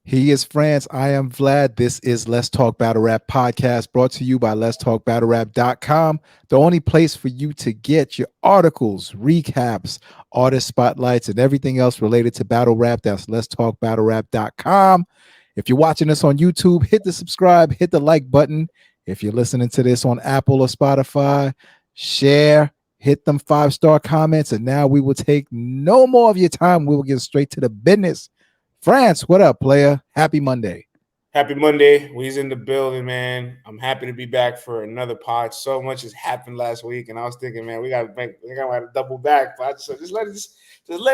He is France. I am Vlad. This is Let's Talk Battle Rap podcast brought to you by letstalkbattlerap.com, the only place for you to get your articles, recaps, artist spotlights, and everything else related to battle rap. That's letstalkbattlerap.com. If you're watching this on YouTube, hit the subscribe, hit the like button. If you're listening to this on Apple or Spotify, share, hit them 5-star comments, and now we will take no more of your time. We will get straight to the business. France, what up, player? Happy Monday. Happy Monday. We's in the building, man. I'm happy to be back for another pod. So much has happened last week, and I was thinking, man, we got to double back. But so just let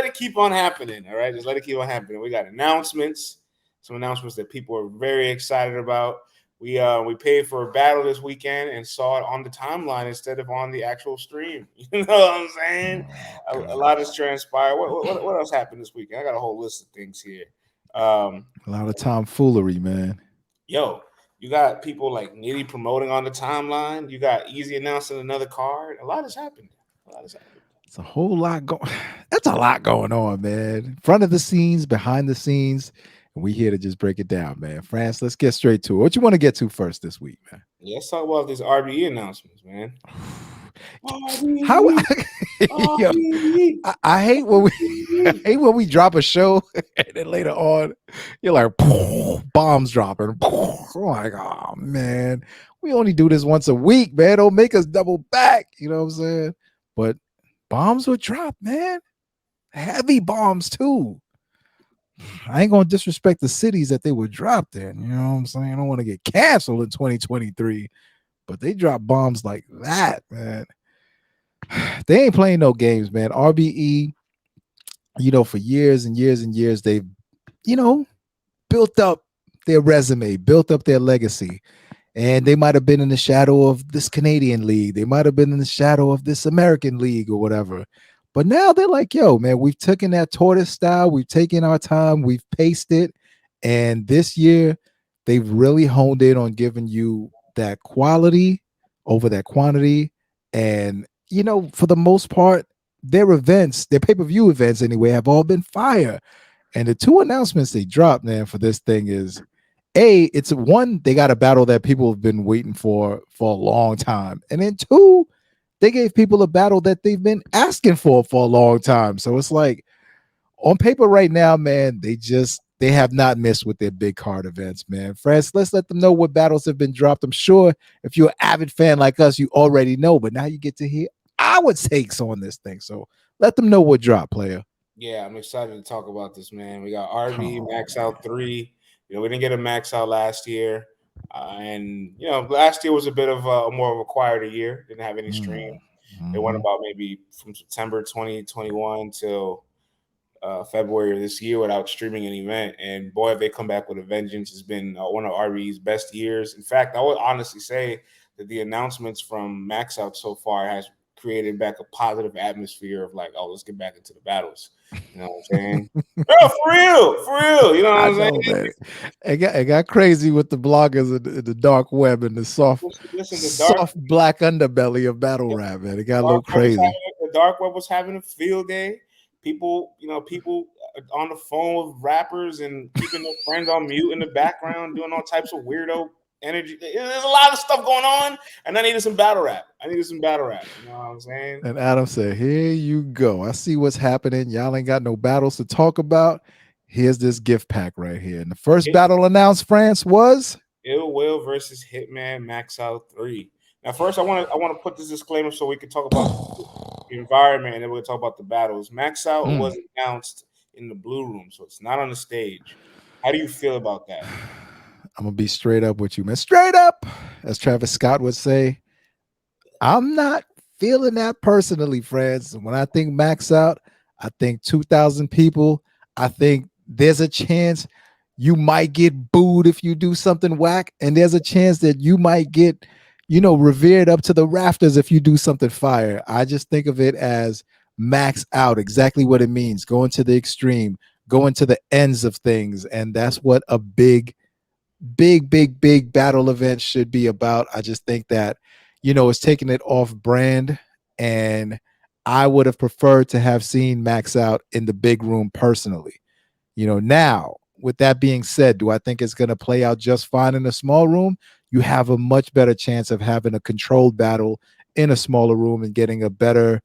it keep on happening. All right, just let it keep on happening. We got announcements, some announcements that people are very excited about. We paid for a battle this weekend and saw it on the timeline instead of on the actual stream. You know what I'm saying? A lot has transpired. What else happened this weekend? I got a whole list of things here. A lot of tomfoolery, man. Yo, you got people like Nitty promoting on the timeline. You got Easy announcing another card. A lot has happened. It's a whole lot going. That's a lot going on, man. Front of the scenes, behind the scenes. And we here to just break it down, man. France, let's get straight to it. What you want to get to first this week, man? Yeah, let's talk about these RBE announcements, man. How yo, I hate when we drop a show and then later on you're like bombs dropping. I'm like, oh man, we only do this once a week, man. Don't make us double back. You know what I'm saying? But bombs would drop, man. Heavy bombs too. I ain't gonna disrespect the cities that they would drop in. You know what I'm saying? I don't want to get canceled in 2023, but they drop bombs like that, man. They ain't playing no games, man. RBE, for years and years and years, they've, built up their resume, built up their legacy. And they might have been in the shadow of this Canadian league. They might have been in the shadow of this American league or whatever. But now they're like, yo, man, we've taken that tortoise style. We've taken our time. We've paced it. And this year, they've really honed in on giving you that quality over that quantity. And, for the most part, their events, their pay-per-view events anyway, have all been fire. And the two announcements they dropped, man, for this thing is, it's one, they got a battle that people have been waiting for a long time. And then two, they gave people a battle that they've been asking for a long time. So it's like, on paper right now, man, they have not missed with their big card events, man. France, let's let them know what battles have been dropped. I'm sure if you're an avid fan like us, you already know, but now you get to hear our takes on this thing. So let them know what dropped, player. Yeah, I'm excited to talk about this, man. We got RB Maxout 3. We didn't get a Maxout last year. And last year was a bit of a more of a quieter year. Didn't have any stream. It went about maybe from September 2021 till February of this year without streaming an event. And boy, if they come back with a vengeance, it's been one of RB's best years. In fact, I would honestly say that the announcements from Maxout so far has created back a positive atmosphere of like, oh, let's get back into the battles. You know what I'm saying? Oh, for real. You know what I'm saying? It got crazy with the bloggers in the dark web and the soft black underbelly of battle rap, man. It got a little crazy. The dark web was having a field day. People on the phone with rappers and keeping their friends on mute in the background, doing all types of weirdo energy. There's a lot of stuff going on, and I needed some battle rap. You know what I'm saying? And Adam said, here you go. I see what's happening. Y'all ain't got no battles to talk about. Here's this gift pack right here. And the first battle announced, France, was Ill Will versus Hitman Maxout 3. Now, first, I want to put this disclaimer so we can talk about the environment, and then we'll talk about the battles. Maxout was announced in the Blue Room, so it's not on the stage. How do you feel about that? I'm going to be straight up with you, man. Straight up, as Travis Scott would say. I'm not feeling that personally, friends. When I think Maxout, I think 2,000 people. I think there's a chance you might get booed if you do something whack, and there's a chance that you might get, revered up to the rafters if you do something fire. I just think of it as max out, exactly what it means, going to the extreme, going to the ends of things, and that's what a big battle event should be about. I just think that, it's taking it off brand, and I would have preferred to have seen Maxout in the big room personally. Now with that being said, do I think it's going to play out just fine in a small room? You have a much better chance of having a controlled battle in a smaller room and getting a better,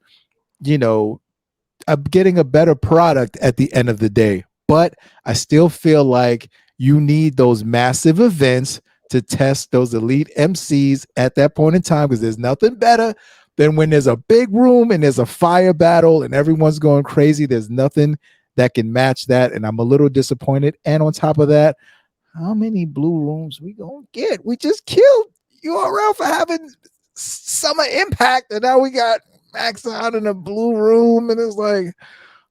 getting a better product at the end of the day. But I still feel like you need those massive events to test those elite MCs at that point in time, because there's nothing better than when there's a big room and there's a fire battle and everyone's going crazy. There's nothing that can match that. And I'm a little disappointed. And on top of that, how many blue rooms we gonna get? We just killed URL for having Summer Impact, and now we got Maxout in a blue room, and it's like,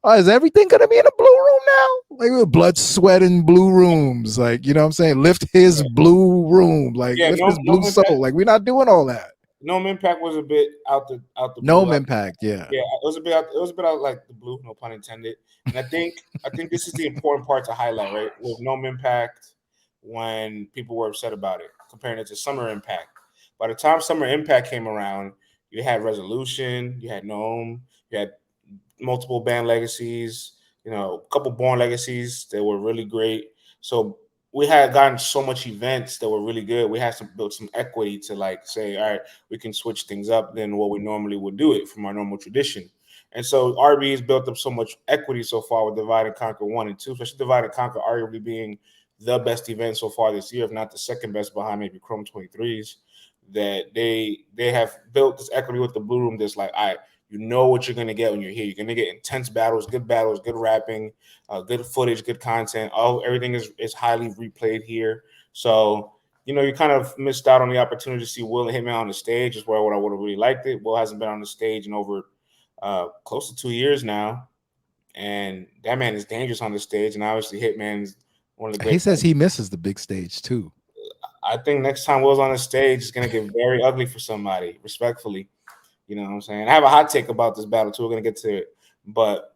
oh, is everything gonna be in a blue room now? Like with blood, sweat, and blue rooms. Like, you know what I'm saying? Lift his blue room, like lift his blue soul. Like, we're not doing all that. No Impact was a bit out the No blue. Impact, yeah. Yeah, it was a bit out like the blue, no pun intended. And I think this is the important part to highlight, right? With No Impact, when people were upset about it, comparing it to Summer Impact. By the time Summer Impact came around, you had Resolution, you had Gnome, you had multiple band legacies, a couple Born legacies that were really great. So we had gotten so much events that were really good. We had to build some equity to like say, all right, we can switch things up than what we normally would do it from our normal tradition. And so RB has built up so much equity so far with Divide and Conquer 1 and 2, especially Divide and Conquer arguably being the best event so far this year, if not the second best behind maybe Chrome 23s, that they have built this equity with the Blue Room that's like, all right, you know what you're going to get when you're here. You're going to get intense battles, good rapping, good footage, good content. Everything is highly replayed here. So, you kind of missed out on the opportunity to see Will and Hitman on the stage, is where what I would have really liked it. Will hasn't been on the stage in over close to 2 years now. And that man is dangerous on the stage. And obviously Hitman's one of the great. He says he misses the big stage too. I think next time Will's on the stage, it's going to get very ugly for somebody, respectfully. You know what I'm saying? I have a hot take about this battle too. We're gonna get to it, but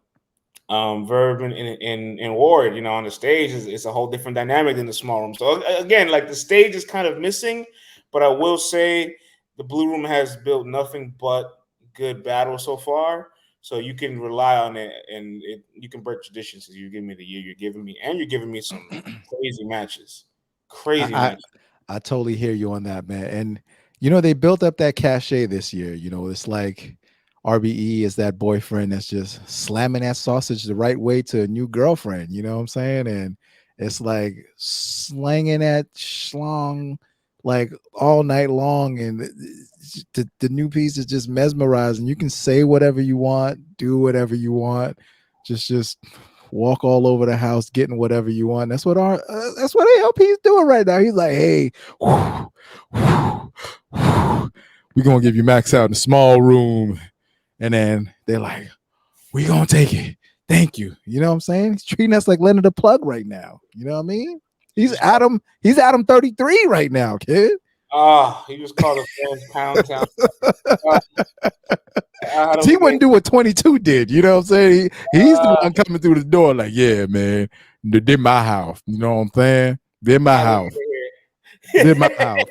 Verb and Ward, on the stage is a whole different dynamic than the small room. So again, like the stage is kind of missing, but I will say the Blue Room has built nothing but good battles so far. So you can rely on it, and you can break traditions. You're giving me the year you're giving me, and you're giving me some crazy matches. Matches. I totally hear you on that, man. And they built up that cachet this year. It's like RBE is that boyfriend that's just slamming that sausage the right way to a new girlfriend. You know what I'm saying? And it's like slanging that schlong like all night long. And the new piece is just mesmerizing. You can say whatever you want, do whatever you want, just walk all over the house, getting whatever you want. That's what ALP is doing right now. He's like, hey, we're gonna give you Maxout in a small room, and then they're like, we're gonna take it. Thank you. You know what I'm saying? He's treating us like Leonard the Plug right now. You know what I mean? He's Adam 33 right now, kid. He just called a Pound Town. He wouldn't do what 22 did. You know what I'm saying? He's the one coming through the door like, yeah, man, they're my house. You know what I'm saying? They're my house. They're my house.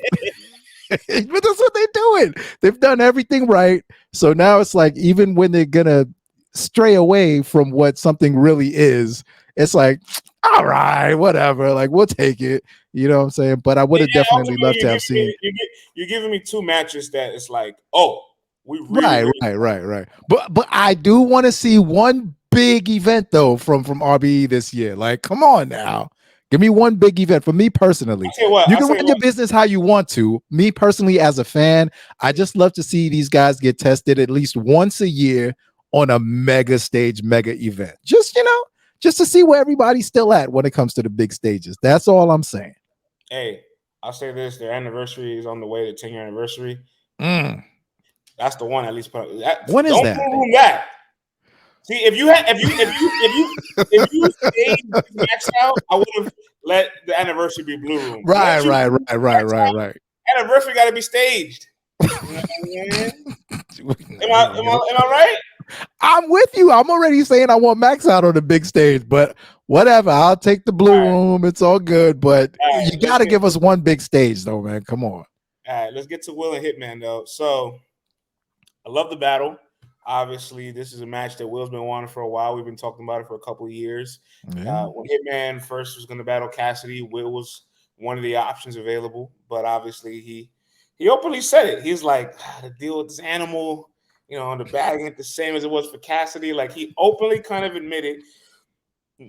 But that's what they're doing. They've done everything right. So now it's like, even when they're going to stray away from what something really is, it's like, all right, whatever. Like, we'll take it. You know what I'm saying? But I would have definitely loved to have seen. You're giving me two matches that it's like, oh, we really right. But I do want to see one big event though from RBE this year. Like, come on now. Give me one big event. For me personally, you can run your business how you want to. Me personally, as a fan, I just love to see these guys get tested at least once a year on a mega stage, mega event. Just to see where everybody's still at when it comes to the big stages. That's all I'm saying. Hey, I'll say this: their anniversary is on the way. The 10-year anniversary. That's the one at least. When is that? Don't room that. See, if you stayed Maxout, I would have let the anniversary be Blue Room. Right. Anniversary got to be staged. You know what I mean? Am I right? I'm with you. I'm already saying I want Maxout on the big stage, but whatever. I'll take the Blue Room. It's all good, but you got to give us one big stage, though, man. Come on. All right, let's get to Will and Hitman, though. So I love the battle. Obviously, this is a match that Will's been wanting for a while. We've been talking about it for a couple of years. Yeah. When Hitman first was going to battle Cassidy, Will was one of the options available, but obviously he openly said it. He's like, to deal with this animal, the bag ain't the same as it was for Cassidy. Like, he openly kind of admitted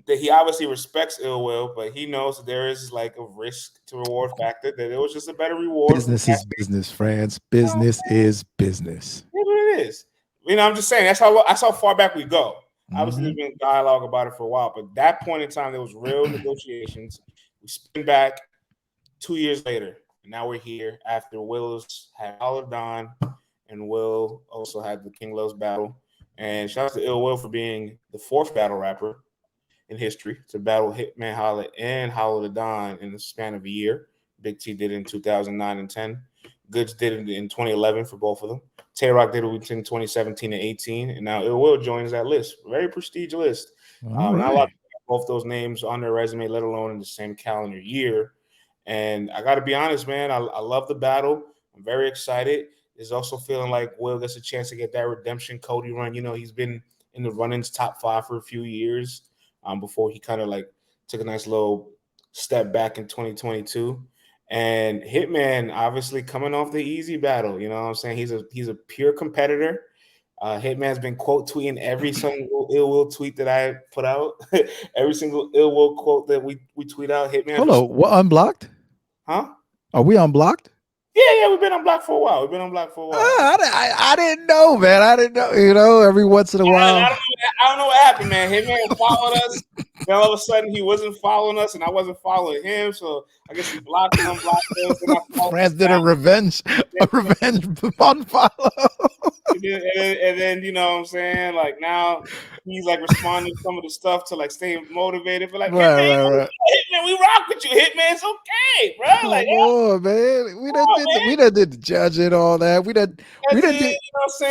that he obviously respects Ill Will, but he knows that there is like a risk to reward factor, that it was just a better reward. Business is business, friends. Business is business. That's what it is. I'm just saying that's how far back we go. Obviously, there's been dialogue about it for a while, but that point in time, there was real negotiations. We spin back 2 years later, and now we're here after Will's had Holla Don, and Will also had the King Love's battle. And shout out to Ill Will for being the 4th battle rapper in history to battle Hitman Holla and Holla the Don in the span of a year. Big T did it in 2009 and 10. Goods did it in 2011 for both of them. Tay Roc did it in 2017 and 18, and now Ill Will joins that list. Very prestigious list. Not a lot of both those names on their resume, let alone in the same calendar year. And I got to be honest, man, I love the battle. I'm very excited. It's also feeling like Will gets a chance to get that redemption Cody run. He's been in the run-ins top 5 for a few years before he kind of like took a nice little step back in 2022. And Hitman, obviously coming off the easy battle, you know what I'm saying? He's a pure competitor. Hitman's been quote tweeting every single ill will tweet that I put out, every single ill will quote that we tweet out. Hitman. Hello, what unblocked? Huh? Are we unblocked? Yeah, we've been unblocked for a while. I didn't know, man. I didn't know. Every once in a while. I don't know what happened, man. Hitman followed us. Then all of a sudden, he wasn't following us, and I wasn't following him. So I guess he blocked and unblocked us. France did a revenge unfollow. And then, you know what I'm saying? Like, now he's like responding to some of the stuff to like stay motivated. But like, Hitman, we rock with you. Hitman's okay, bro. Like, man, we done did the judging, all that. We done did.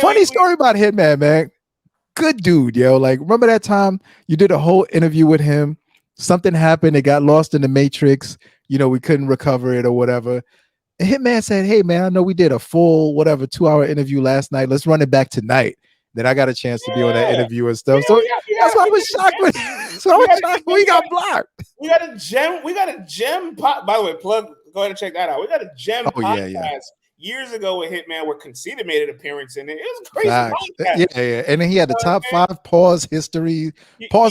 Funny story about Hitman, man. Good dude, yo. Like, remember that time you did a whole interview with him? Something happened. It got lost in the matrix. We couldn't recover it or whatever. And Hitman said, hey, man, I know we did a full, 2-hour interview last night. Let's run it back tonight. Then I got a chance to be on that interview and stuff. So that's why I was shocked when we got blocked. We got a gem. By the way, plug. Go ahead and check that out. We got a gem podcast years ago with Hitman where Conceited made an appearance in it. It was crazy. Yeah. And then he had the top 5 pause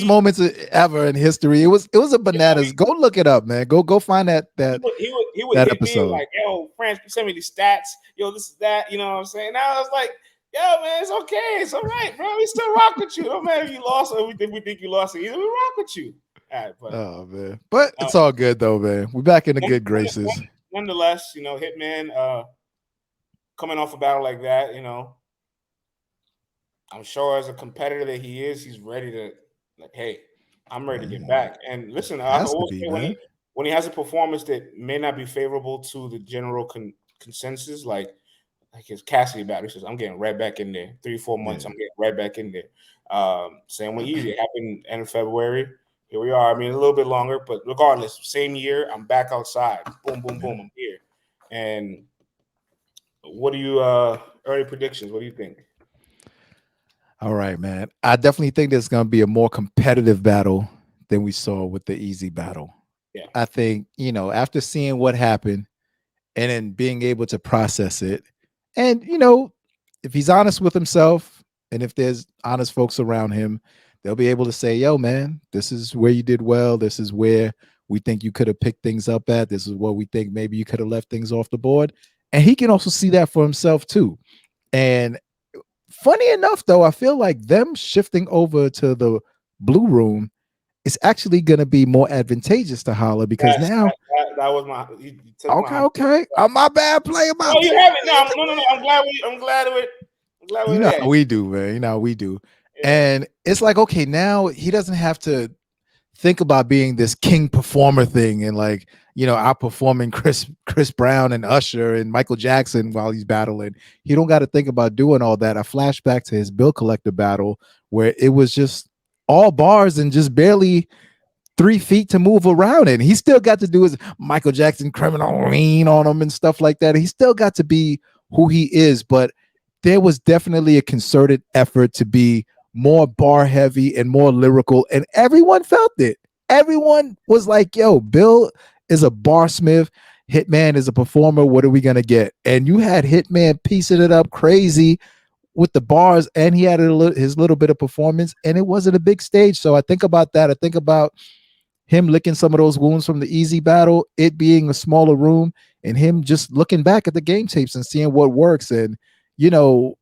moments ever in history. It was a bananas. Go look it up, man. Go find that he would that hit episode. Me like, yo, France, send me the stats. Yo, this is that. You know what I'm saying? Now I was like, yo, man, it's okay. It's all right, bro. We still rock with you. No matter if you lost or we think you lost it either. We rock with you. All right, man. But it's all good though, man. We're back in the good graces. Nonetheless, Hitman coming off a battle like that, I'm sure as a competitor that he is, he's ready to hey, I'm ready to get back. And listen, when he has a performance that may not be favorable to the general consensus, like his Cassidy battle, he says, I'm getting right back in there. 3-4 months, I'm getting right back in there. Same with Easy. It happened end of February. Here we are. I mean, a little bit longer, but regardless, same year, I'm back outside. Boom, boom, boom, I'm here. And what do you early predictions? What do you think? All right, man. I definitely think there's going to be a more competitive battle than we saw with the Easy battle. Yeah. I think, after seeing what happened and then being able to process it, and, if he's honest with himself and if there's honest folks around him, they'll be able to say, yo, man, this is where you did well. This is where we think you could have picked things up at. This is what we think maybe you could have left things off the board. And he can also see that for himself, too. And funny enough, though, I feel like them shifting over to the blue room is actually going to be more advantageous to Holla because now that was my okay. My bad player. No, you have it. No. I'm glad of it. How we do, man. We do. Yeah. And it's like, okay, now he doesn't have to think about being this king performer thing and outperforming Chris Brown and Usher and Michael Jackson while he's battling. He don't got to think about doing all that. I flash back to his Bill Collector battle where it was just all bars and just barely 3 feet to move around in. He still got to do his Michael Jackson criminal lean on him and stuff like that. He still got to be who he is, but there was definitely a concerted effort to be more bar heavy and more lyrical, and everyone felt it. Everyone was like, yo, Bill is a barsmith. Hitman is a performer. What are we going to get? And you had Hitman piecing it up crazy with the bars, and he had his little bit of performance, and it wasn't a big stage. So I think about that. I think about him licking some of those wounds from the easy battle, it being a smaller room, and him just looking back at the game tapes and seeing what works. And, you know,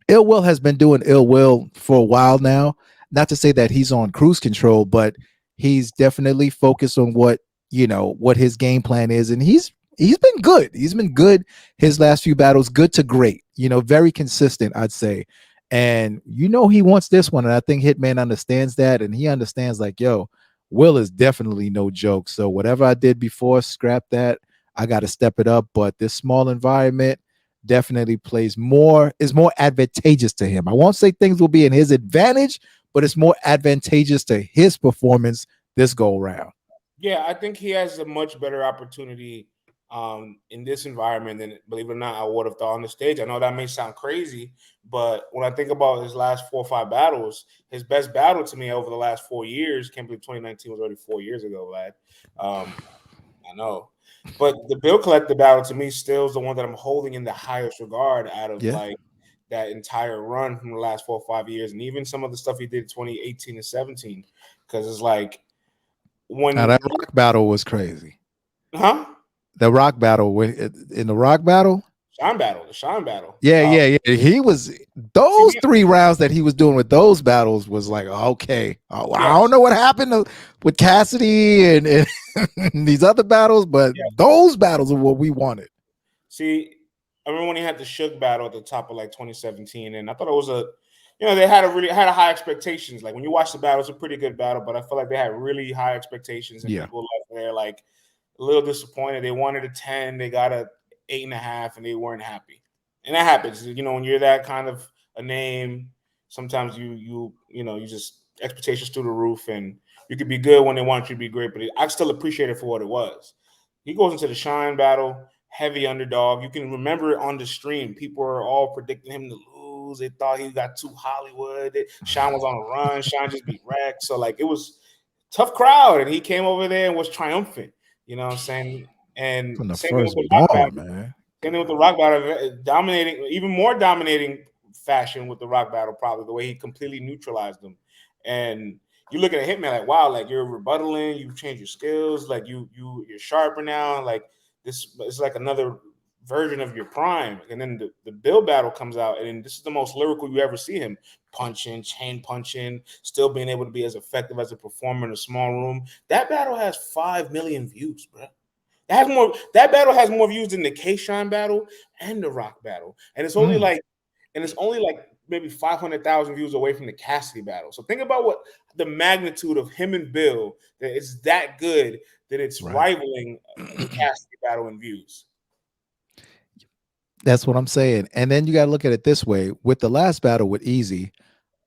Ill Will has been doing Ill Will for a while now. Not to say that he's on cruise control, but he's definitely focused on what, you know, what his game plan is. And he's been good. He's been good his last few battles, good to great, you know, very consistent, I'd say. And you know he wants this one. And I think Hitman understands that. And he understands, like, yo, Will is definitely no joke. So whatever I did before, scrap that. I got to step it up. But this small environment definitely is more advantageous to him. I won't say things will be in his advantage, but it's more advantageous to his performance this go round. Yeah, I think he has a much better opportunity in this environment than, believe it or not, I would have thought on the stage. I know that may sound crazy, but when I think about his last 4 or 5 battles, his best battle to me over the last 4 years, can't believe 2019 was already 4 years ago, Vlad. I know. But the Bill Collector battle to me still is the one that I'm holding in the highest regard out of like that entire run from the last 4 or 5 years, and even some of the stuff he did 2018 and 17. Because it's like when now that Rock battle was crazy. Huh? The Rock battle in the Rock battle? The Shine battle. Yeah. He was those 3 rounds that he was doing with those battles was like, okay, I don't know what happened with Cassidy and these other battles, but those battles are what we wanted. See, I remember when he had the Shook battle at the top of like 2017, and I thought it was they had a high expectations. Like when you watch the battle, it's a pretty good battle, but I feel like they had really high expectations, and people left there like a little disappointed. They wanted a 10, they got a 8.5, and they weren't happy. And that happens, you know, when you're that kind of a name. Sometimes you just expectations through the roof, and you could be good when they want you to be great. But I still appreciate it for what it was. He goes into the Shine battle, heavy underdog. You can remember it on the stream. People are all predicting him to lose. They thought he got too Hollywood. Shine was on a run. Shine just be wrecked. So like it was tough crowd, and he came over there and was triumphant. You know what I'm saying? And from the same first with bar, battle, man. Same thing with the Rock battle, dominating, even more dominating fashion with the Rock battle, probably the way he completely neutralized them. And you look at a Hitman like, wow, like you're rebuttaling, you've changed your skills, like you're sharper now, like this is like another version of your prime. And then the Bill battle comes out, and this is the most lyrical you ever see him, punching, chain punching, still being able to be as effective as a performer in a small room. That battle has 5 million views, bro. That battle has more views than the K-Shine battle and the Rock battle. And it's only like maybe 500,000 views away from the Cassidy battle. So think about what the magnitude of him and Bill, that it's that good that it's rivaling the Cassidy battle in views. That's what I'm saying. And then you got to look at it this way. With the last battle with Easy,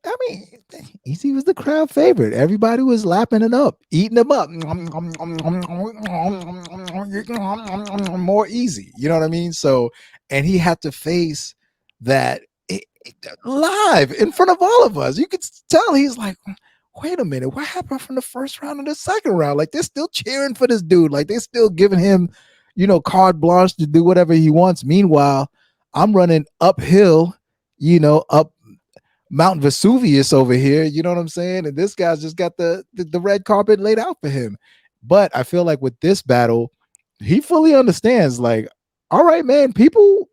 I mean, Easy was the crowd favorite. Everybody was lapping it up, eating them up. More Easy. You know what I mean? So, and he had to face that live in front of all of us. You could tell he's like, wait a minute, what happened from the first round to the second round? Like they're still cheering for this dude. Like they're still giving him, you know, carte blanche to do whatever he wants. Meanwhile, I'm running uphill, you know, up Mount Vesuvius over here. You know what I'm saying? And this guy's just got the red carpet laid out for him. But I feel like with this battle, he fully understands, like, all right, man, people,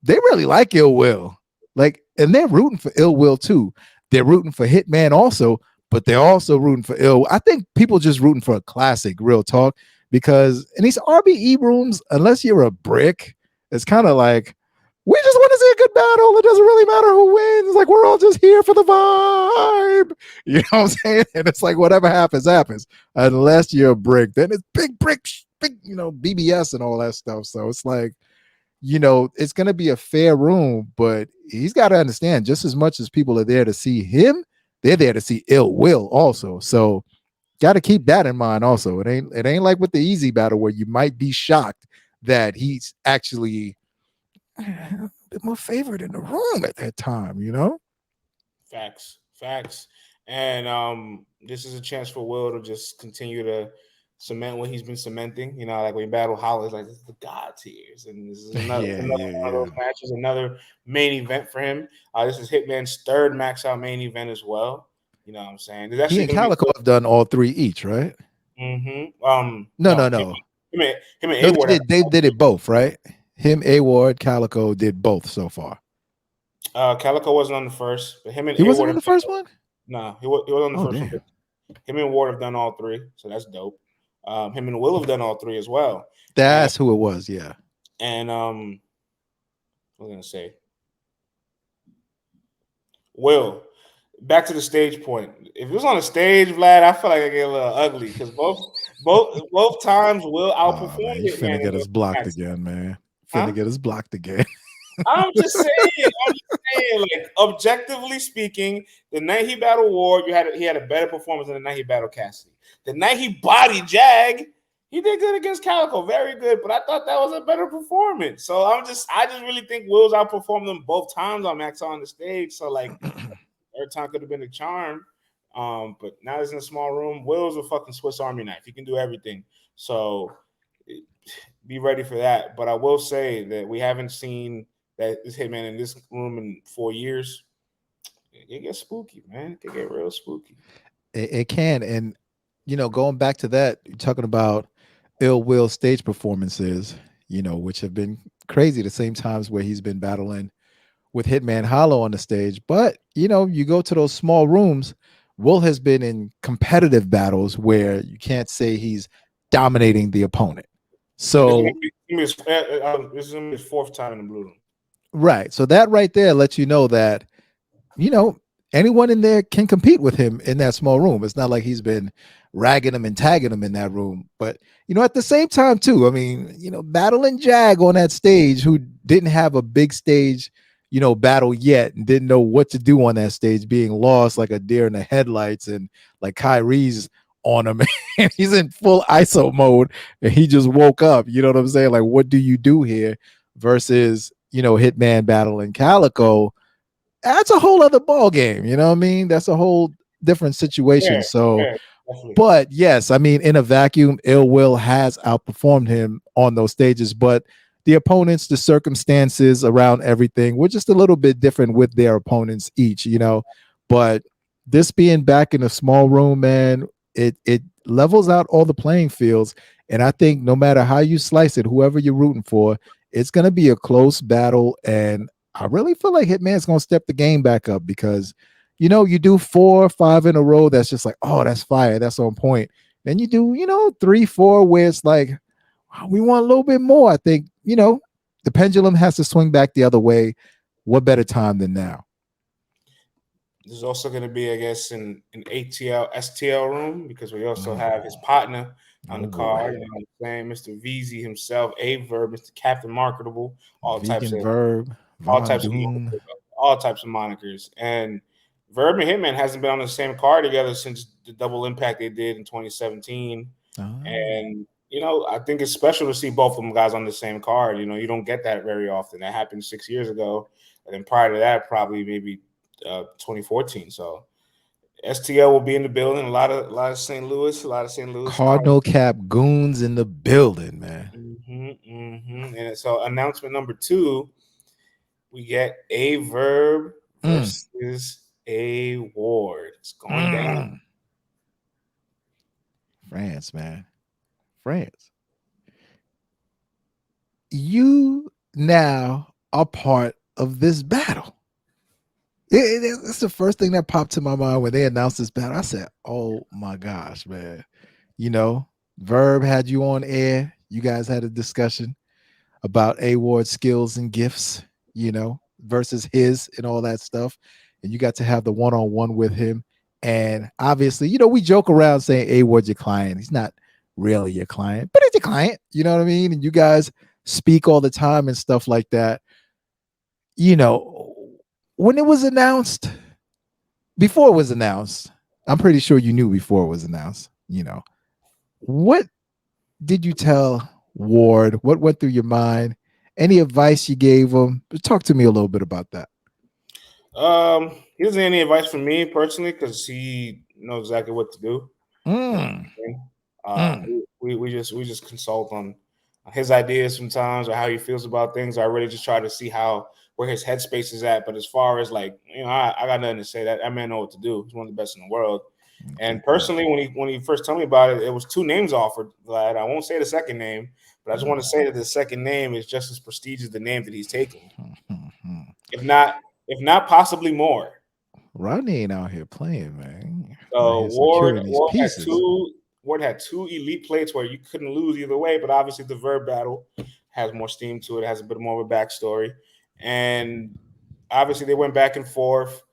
they really like Ill Will. Like, and they're rooting for Ill Will too. They're rooting for Hitman also, but they're also rooting for Ill. I think people just rooting for a classic, real talk, because in these RBE rooms, unless you're a brick, it's kind of like, we just want to see a good battle. It doesn't really matter who wins. Like, we're all just here for the vibe. You know what I'm saying? And it's like, whatever happens, happens. Unless you're a brick. Then it's big bricks, big, you know, BBS and all that stuff. So it's like, you know, it's going to be a fair room, but he's got to understand, just as much as people are there to see him, they're there to see Ill Will also. So got to keep that in mind also. It ain't like with the Easy battle where you might be shocked that he's actually, bit more favorite in the room at that time, you know? Facts. And this is a chance for Will to just continue to cement what he's been cementing. You know, like when he battled Holla, it's like, this is the God tiers. And this is another, Yeah, another yeah, one of those yeah. matches, another main event for him. This is Hitman's third Maxout main event as well. You know what I'm saying? There's He actually and going to be Calico have done all three each, right? no, No. him and No, A.Ward have they did it both, right? Him, A.Ward, Calico did both so far. Calico wasn't on the first, but him and He wasn't A.Ward on the have first one? no, he was on the Oh, first one. damn. Him and Ward have done all three, so that's dope. Him and Will have done all three as well. That's who it was, yeah. And what was I gonna say? Will, back to the stage point. If it was on the stage, Vlad, I feel like I get a little ugly because both times Will Oh, man, outperformed you Hitman finna in get us those blocked matches. again, man. Huh? Finna get us blocked again. I'm just saying, like objectively speaking, the night he battled Ward, he had a better performance than the night he battled Cassidy. The night he bodied Jag, he did good against Calico, very good. But I thought that was a better performance. So I just really think Will's outperformed them both times on Maxout on the stage. So like, every time could have been a charm. But now he's in a small room. Will's a fucking Swiss Army knife. He can do everything. So be ready for that. But I will say that we haven't seen that this Hitman in this room in 4 years. It gets spooky, man. It can get real spooky. It can. And, you know, going back to that, you're talking about Ill Will stage performances, you know, which have been crazy the same times where he's been battling with Hitman Holla on the stage. But, you know, you go to those small rooms, Will has been in competitive battles where you can't say he's dominating the opponent. So this is his fourth time in the blue room. Right. So that right there lets you know that, you know, anyone in there can compete with him in that small room. It's not like he's been ragging him and tagging him in that room. But, you know, at the same time, too, I mean, you know, battling Jag on that stage, who didn't have a big stage, you know, battle yet and didn't know what to do on that stage, being lost like a deer in the headlights, and like Kyrie's on him and he's in full ISO mode and he just woke up. You know what I'm saying? Like, what do you do here versus, you know, Hitman battling Calico? That's a whole other ball game. You know what I mean? That's a whole different situation. So, but yes, I mean, in a vacuum, Ill Will has outperformed him on those stages, but the opponents, the circumstances around everything were just a little bit different with their opponents each, you know. But this being back in a small room, man, it levels out all the playing fields. And I think no matter how you slice it, whoever you're rooting for, it's going to be a close battle. And I really feel like Hitman's going to step the game back up because, you know, you do 4 or 5 in a row that's just like, oh, that's fire, that's on point. Then you do, you know, 3, 4 where it's like, we want a little bit more. I think, you know, the pendulum has to swing back the other way. What better time than now? There's also going to be, I guess, an ATL STL room because we also have his partner on the card. You know what I'm saying? Mr. VZ himself, A Verb, Mr. Captain Marketable, all types of Verb, all types of monikers. And Verb and Hitman hasn't been on the same card together since the double impact they did in 2017. And you know, I think it's special to see both of them guys on the same card. You know, you don't get that very often. That happened 6 years ago, and then prior to that, probably maybe 2014. So STL will be in the building. A lot of St. Louis, Cardinal Cap goons in the building, man. And so announcement number 2, we get A Verb versus A.Ward. It's going down. France, man. France. You now are part of this battle. It's the first thing that popped to my mind when they announced this battle. I said, oh my gosh, man. You know, Verb had you on air. You guys had a discussion about A.Ward's skills and gifts, you know, versus his and all that stuff. And you got to have the one-on-one with him. And obviously, you know, we joke around saying A.Ward's your client. He's not really your client, but it's your client. You know what I mean? And you guys speak all the time and stuff like that. You know, when it was announced, before it was announced, I'm pretty sure you knew before it was announced, you know. What did you tell Ward? What went through your mind? Any advice you gave him? Talk to me a little bit about that. He doesn't need any advice from me personally because he knows exactly what to do. We just consult on his ideas sometimes or how he feels about things. I really just try to see where his headspace is at. But as far as like, I got nothing to say. That man know what to do. He's one of the best in the world. And personally, when he first told me about it, it was 2 names offered, Vlad. I won't say the second name, but I just want to say that the second name is just as prestigious as the name that he's taking. If not possibly more. Rodney ain't out here playing, man. So Ward had 2 elite plates where you couldn't lose either way, but obviously the Verb battle has more steam to it, has a bit more of a backstory. And obviously they went back and forth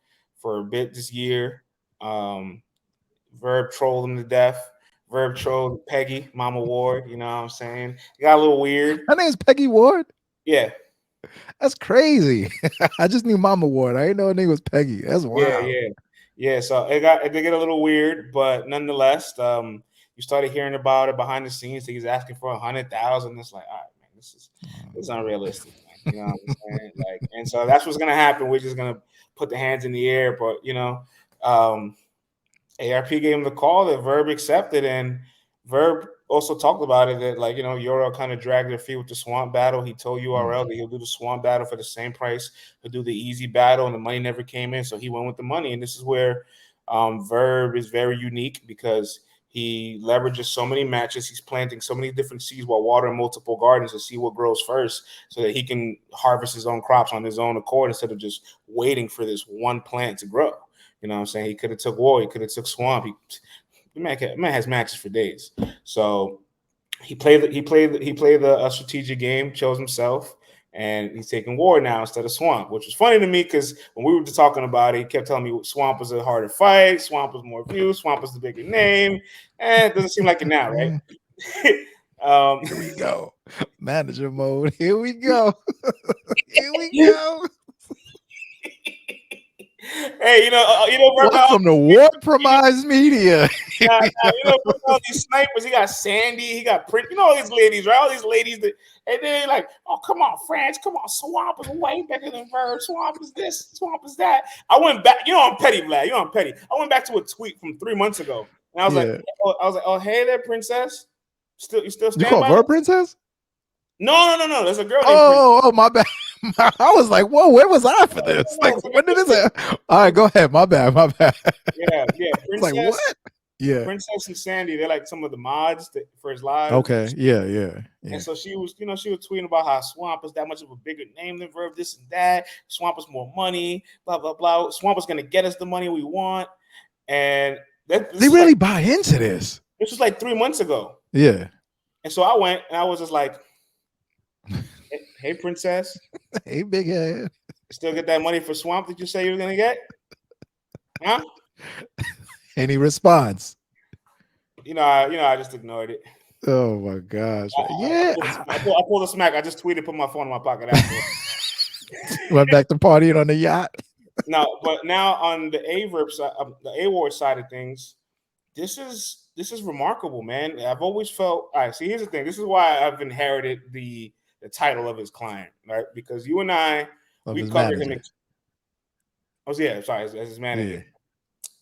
for a bit this year. Verb trolled him to death. Verb trolled Peggy, Mama Ward, you know what I'm saying? It got a little weird. Her name's Peggy Ward? Yeah. That's crazy. I just knew Mama Ward. I didn't know her name was Peggy. That's wild. Yeah. So it get a little weird, but nonetheless, you started hearing about it behind the scenes. He's asking for 100,000. It's like, all right, man, this is unrealistic, man. You know what I'm saying? Like, and so that's what's gonna happen. We're just gonna put the hands in the air, but ARP gave him the call that Verb accepted, and Verb also talked about it that, like, URL kind of dragged their feet with the swamp battle. He told URL that he'll do the swamp battle for the same price. He'll do the easy battle, and the money never came in, so he went with the money. And this is where Verb is very unique because he leverages so many matches. He's planting so many different seeds while watering multiple gardens to see what grows first so that he can harvest his own crops on his own accord instead of just waiting for this one plant to grow. You know what I'm saying? He could have took War. He could have took Swamp. The man has matches for days. So he played the strategic game, chose himself, and he's taking War now instead of Swamp, which was funny to me because when we were just talking about it, he kept telling me Swamp was a harder fight, Swamp was more views, Swamp was the bigger name, and it doesn't seem like it now, right? Here we go, manager mode. Here we go. Here we go. Hey, welcome to War Promise Media. All these snipers. He got Sandy. He got Print. All these ladies, right? All these ladies that, and then like, oh, come on, France. Come on, Swamp is way better than Verb. Swamp is this. Swamp is that. I went back. I'm petty, Vlad. I'm petty. I went back to a tweet from 3 months ago, and I was like, oh, hey there, princess. You still stand you call by Verb princess? No. There's a girl named Oh, my bad. I was like, whoa, where was I for this? Like, when did this happen? All right, go ahead. My bad. Yeah. Princess, like, what? Yeah. Princess and Sandy, they're like some of the mods for his lives. Okay. Yeah. And so she was tweeting about how Swamp is that much of a bigger name than Verb, this and that. Swamp is more money, blah, blah, blah. Swamp is going to get us the money we want. And they really buy into this. This was like 3 months ago. Yeah. And so I went and I was just like, hey, princess. Hey, big head. Still get that money for Swamp that you say you were going to get? Huh? Any response? I just ignored it. Oh my gosh! I pulled a smack. I just tweeted, put my phone in my pocket after. Went back to partying on the yacht. No, but now on the A Verb side, the A.Ward side of things, this is remarkable, man. I've always felt. All right, see, here's the thing. This is why I've inherited the title of his client, right? Because you and I, we covered him. As his manager. Yeah.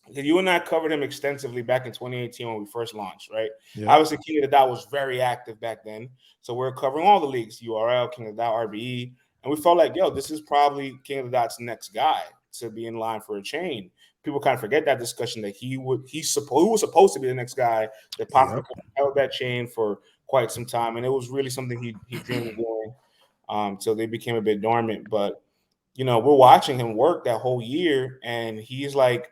You and I covered him extensively back in 2018 when we first launched, right? Yeah. Obviously, King of the Dot was very active back then. So we're covering all the leagues, URL, King of the Dot, RBE. And we felt like, this is probably King of the Dot's next guy to be in line for a chain. People kind of forget that discussion that he was supposed to be the next guy that possibly held that chain for quite some time. And it was really something he dreamed of doing. So they became a bit dormant. But, we're watching him work that whole year, and he's like,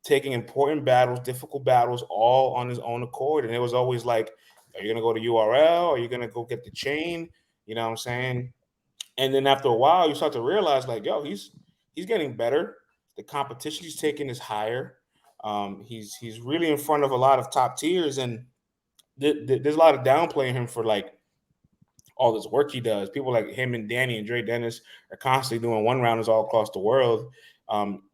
taking important battles, difficult battles, all on his own accord. And it was always like, are you going to go to URL? Are you going to go get the chain? You know what I'm saying? And then after a while, you start to realize, like, he's getting better. The competition he's taking is higher. He's really in front of a lot of top tiers. And there's a lot of downplaying him for, like, all this work he does. People like him and Danny and Dre Dennis are constantly doing one-rounders all across the world.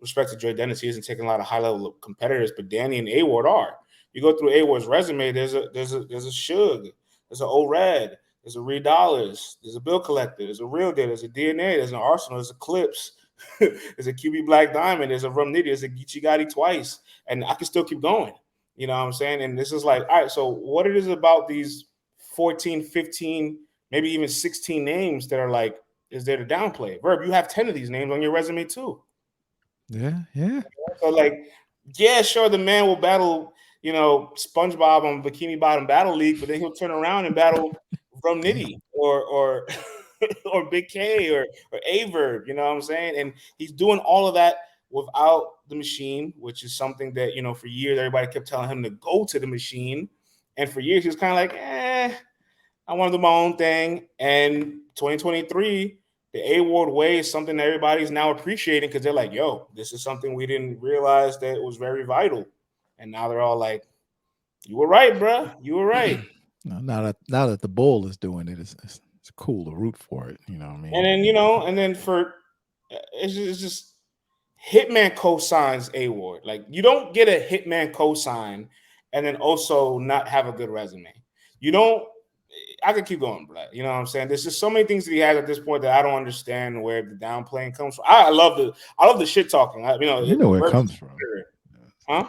Respect to Dre Dennis, he isn't taking a lot of high-level competitors, but Danny and A.Ward are. You go through A.Ward's resume, there's a Suge, there's an O-Red, there's a Reed Dollars, there's a Bill Collector, there's a Real Deal, there's a DNA, there's an Arsenal, there's a Clips, there's a QB Black Diamond, there's a Rum Nitty, there's a Geechee Gotti twice, and I can still keep going. You know what I'm saying? And this is like, all right, so what it is about these 14, 15, maybe even 16 names that are like, is there to downplay? Verb, you have 10 of these names on your resume too. Yeah, yeah. So like, yeah, sure, the man will battle, SpongeBob on Bikini Bottom Battle League, but then he'll turn around and battle Rum Nitty or or Big K or Aye Verb, you know what I'm saying? And he's doing all of that without the machine, which is something that, for years everybody kept telling him to go to the machine. And for years he was kind of like, I want to do my own thing. And 2023, the A.Ward way is something that everybody's now appreciating because they're like, yo, this is something we didn't realize that was very vital. And now they're all like, you were right, bro. You were right. Now that the bull is doing it, it's cool to root for it. You know what I mean? And then, and then for it's just Hitman co-signs A.Ward. Like, you don't get a Hitman co-sign and then also not have a good resume. You don't. I could keep going, bro. You know what I'm saying? There's just so many things that he has at this point that I don't understand where the downplaying comes from. I love the shit talking. You know where it comes from, huh?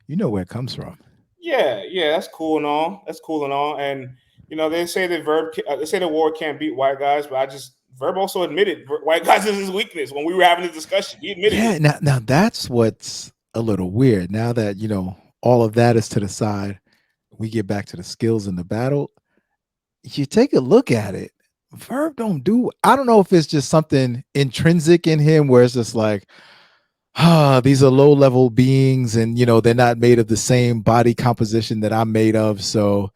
You know where it comes from. Yeah, that's cool and all. That's cool and all. And they say that they say that Ward can't beat white guys, but Verb also admitted white guys is his weakness when we were having the discussion. He admitted it. Now that's what's a little weird. Now that all of that is to the side, we get back to the skills in the battle. You take a look at it. Verb don't do. I don't know if it's just something intrinsic in him where it's just like, these are low level beings, and they're not made of the same body composition that I'm made of. So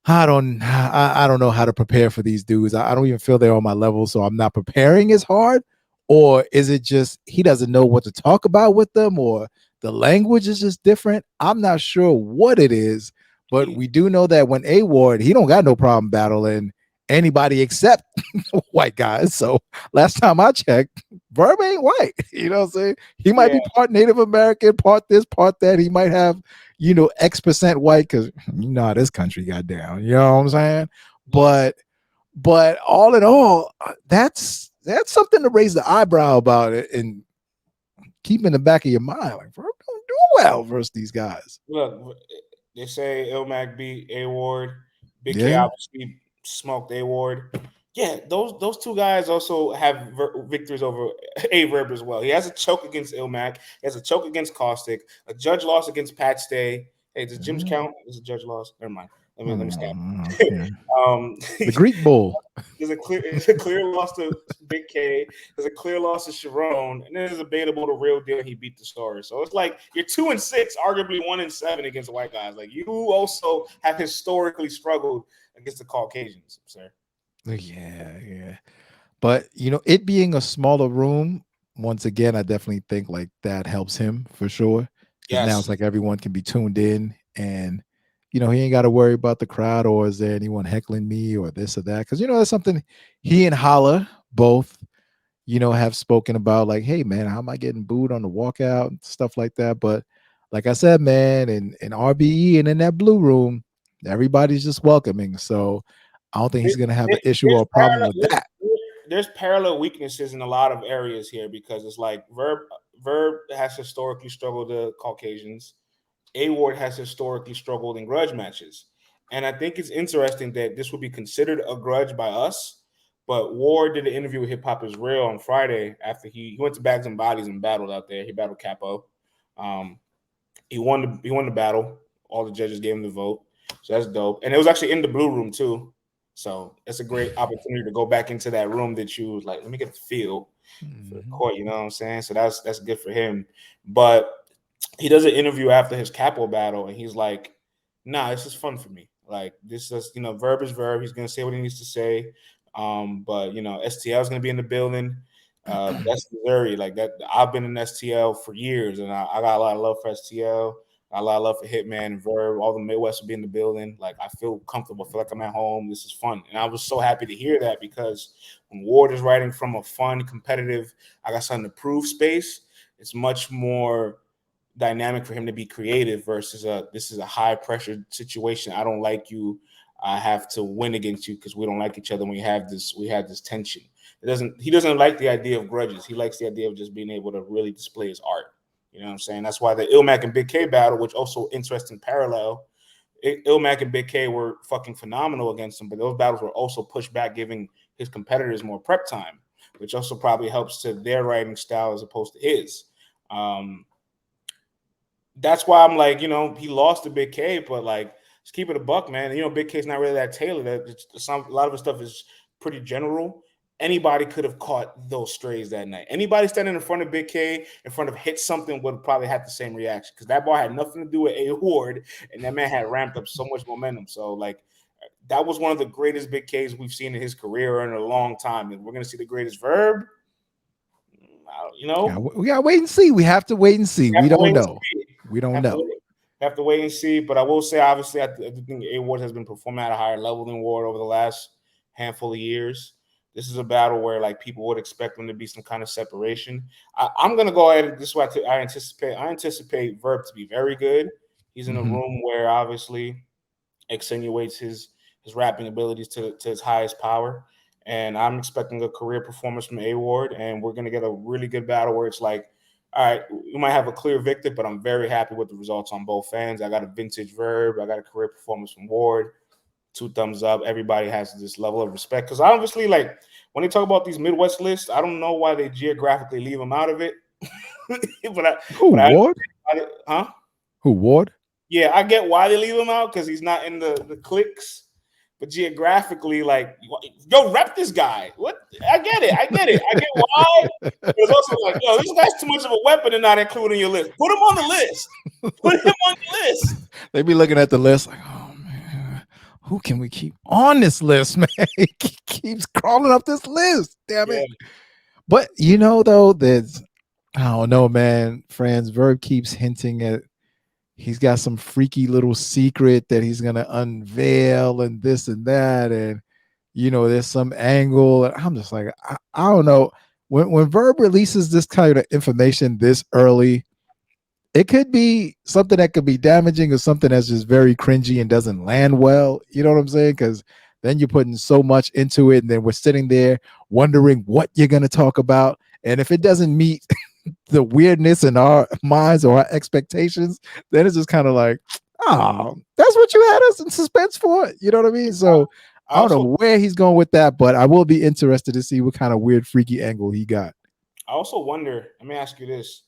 I don't know how to prepare for these dudes. I don't even feel they're on my level, so I'm not preparing as hard. Or is it just he doesn't know what to talk about with them, or the language is just different? I'm not sure what it is, but we do know that when A.Ward, he don't got no problem battling anybody except white guys. So last time I checked, Verb ain't white. You know what I'm saying? He might be part Native American, part this, part that. He might have, X% white because this country got down. You know what I'm saying? But all in all, that's something to raise the eyebrow about it and keep in the back of your mind. Like, Verb don't do well versus these guys. Look, they say Ilmac beat A.Ward. Big K obviously smoked A.Ward. Yeah, those two guys also have victories over Aye Verb as well. He has a choke against Ilmac. He has a choke against Caustic. A judge loss against Pat Stay. Hey, does Jim's count? Is a judge loss? Never mind. Let me stop. The Greek Bull. There's a clear loss to Big K. There's a clear loss to Sharon, and then there's a debatable to Real Deal. He beat the Stars. So it's like you're 2-6, arguably 1-7 against white guys. Like, you also have historically struggled against the Caucasians, sir. Yeah. But it being a smaller room, once again, I definitely think like that helps him for sure. Because now it's like everyone can be tuned in, and he ain't got to worry about the crowd or is there anyone heckling me or this or that. Because that's something he and Holla both have spoken about. Like, hey man, how am I getting booed on the walkout and stuff like that? But like I said, man, in RBE and in that blue room, everybody's just welcoming. So I don't think he's going to have an issue or a problem with that. There's parallel weaknesses in a lot of areas here because it's like Verb has historically struggled to Caucasians. A.Ward has historically struggled in grudge matches. And I think it's interesting that this would be considered a grudge by us. But Ward did an interview with Hip Hop Is Real on Friday after he went to Bags and Bodies and battled out there. He battled Capo. He won the battle. All the judges gave him the vote. So that's dope. And it was actually in the blue room too. So it's a great opportunity to go back into that room that you was like, let me get the feel for the court. You know what I'm saying? So that's good for him. But he does an interview after his Capo battle, and he's like, nah, this is fun for me. Like, this is, Verb is Verb. He's going to say what he needs to say. But, STL is going to be in the building. That's Missouri. Like, that. I've been in STL for years, and I got a lot of love for STL. Got a lot of love for Hitman and Verb. All the Midwest will be in the building. Like, I feel comfortable. I feel like I'm at home. This is fun. And I was so happy to hear that because when Ward is writing from a fun, competitive, I got something to prove space, it's much more dynamic for him to be creative versus this is a high pressure situation. I don't like you. I have to win against you because we don't like each other. We have this tension. He doesn't like the idea of grudges. He likes the idea of just being able to really display his art. You know what I'm saying? That's why the Ilmac and Big K battle, which also interesting parallel. Ilmac and Big K were fucking phenomenal against him, but those battles were also pushed back, giving his competitors more prep time, which also probably helps to their writing style as opposed to his. That's why I'm like, he lost to Big K, but like, just keep it a buck, man. Big K's not really that tailored. A lot of his stuff is pretty general. Anybody could have caught those strays that night. Anybody standing in front of Big K, in front of Hit Something, would probably have the same reaction because that ball had nothing to do with A.Ward, and that man had ramped up so much momentum. So, like, that was one of the greatest Big Ks we've seen in his career in a long time. And we're going to see the greatest Verb. We got to wait and see. We have to wait and see. We don't know. We don't know. Have to wait and see. But I will say, obviously, I think A.Ward has been performing at a higher level than Ward over the last handful of years. This is a battle where like people would expect them to be some kind of separation. I'm gonna go ahead. This is what I anticipate. I anticipate Verb to be very good. He's in a room where obviously accentuates his rapping abilities to his highest power. And I'm expecting a career performance from A.Ward, and we're gonna get a really good battle where it's like, all right, we might have a clear victor, but I'm very happy with the results on both ends. I got a vintage Verb. I got a career performance from Ward. 2 thumbs up. Everybody has this level of respect because obviously, like when they talk about these Midwest lists, I don't know why they geographically leave them out of it. Ward? Huh? Who, Ward? Yeah, I get why they leave him out because he's not in the cliques. But geographically, like, yo, rep this guy. What? I get it. I get why. But it's also like, yo, this guy's too much of a weapon and not included in your list. Put him on the list. Put him on the list. They be looking at the list like, oh man, who can we keep on this list, man? He keeps crawling up this list. Damn it. But though, I don't know, man. Franz Verb keeps hinting at he's got some freaky little secret that he's gonna unveil and this and that, and there's some angle. And I'm just like, I don't know. When Verb releases this kind of information this early, it could be something that could be damaging or something that's just very cringy and doesn't land well. You know what I'm saying? Because then you're putting so much into it, and then we're sitting there wondering what you're gonna talk about, and if it doesn't meet the weirdness in our minds or our expectations, then it's just kind of like, oh, that's what you had us in suspense for. You know what I mean? So I don't know where he's going with that, but I will be interested to see what kind of weird, freaky angle he got. I also wonder, let me ask you this.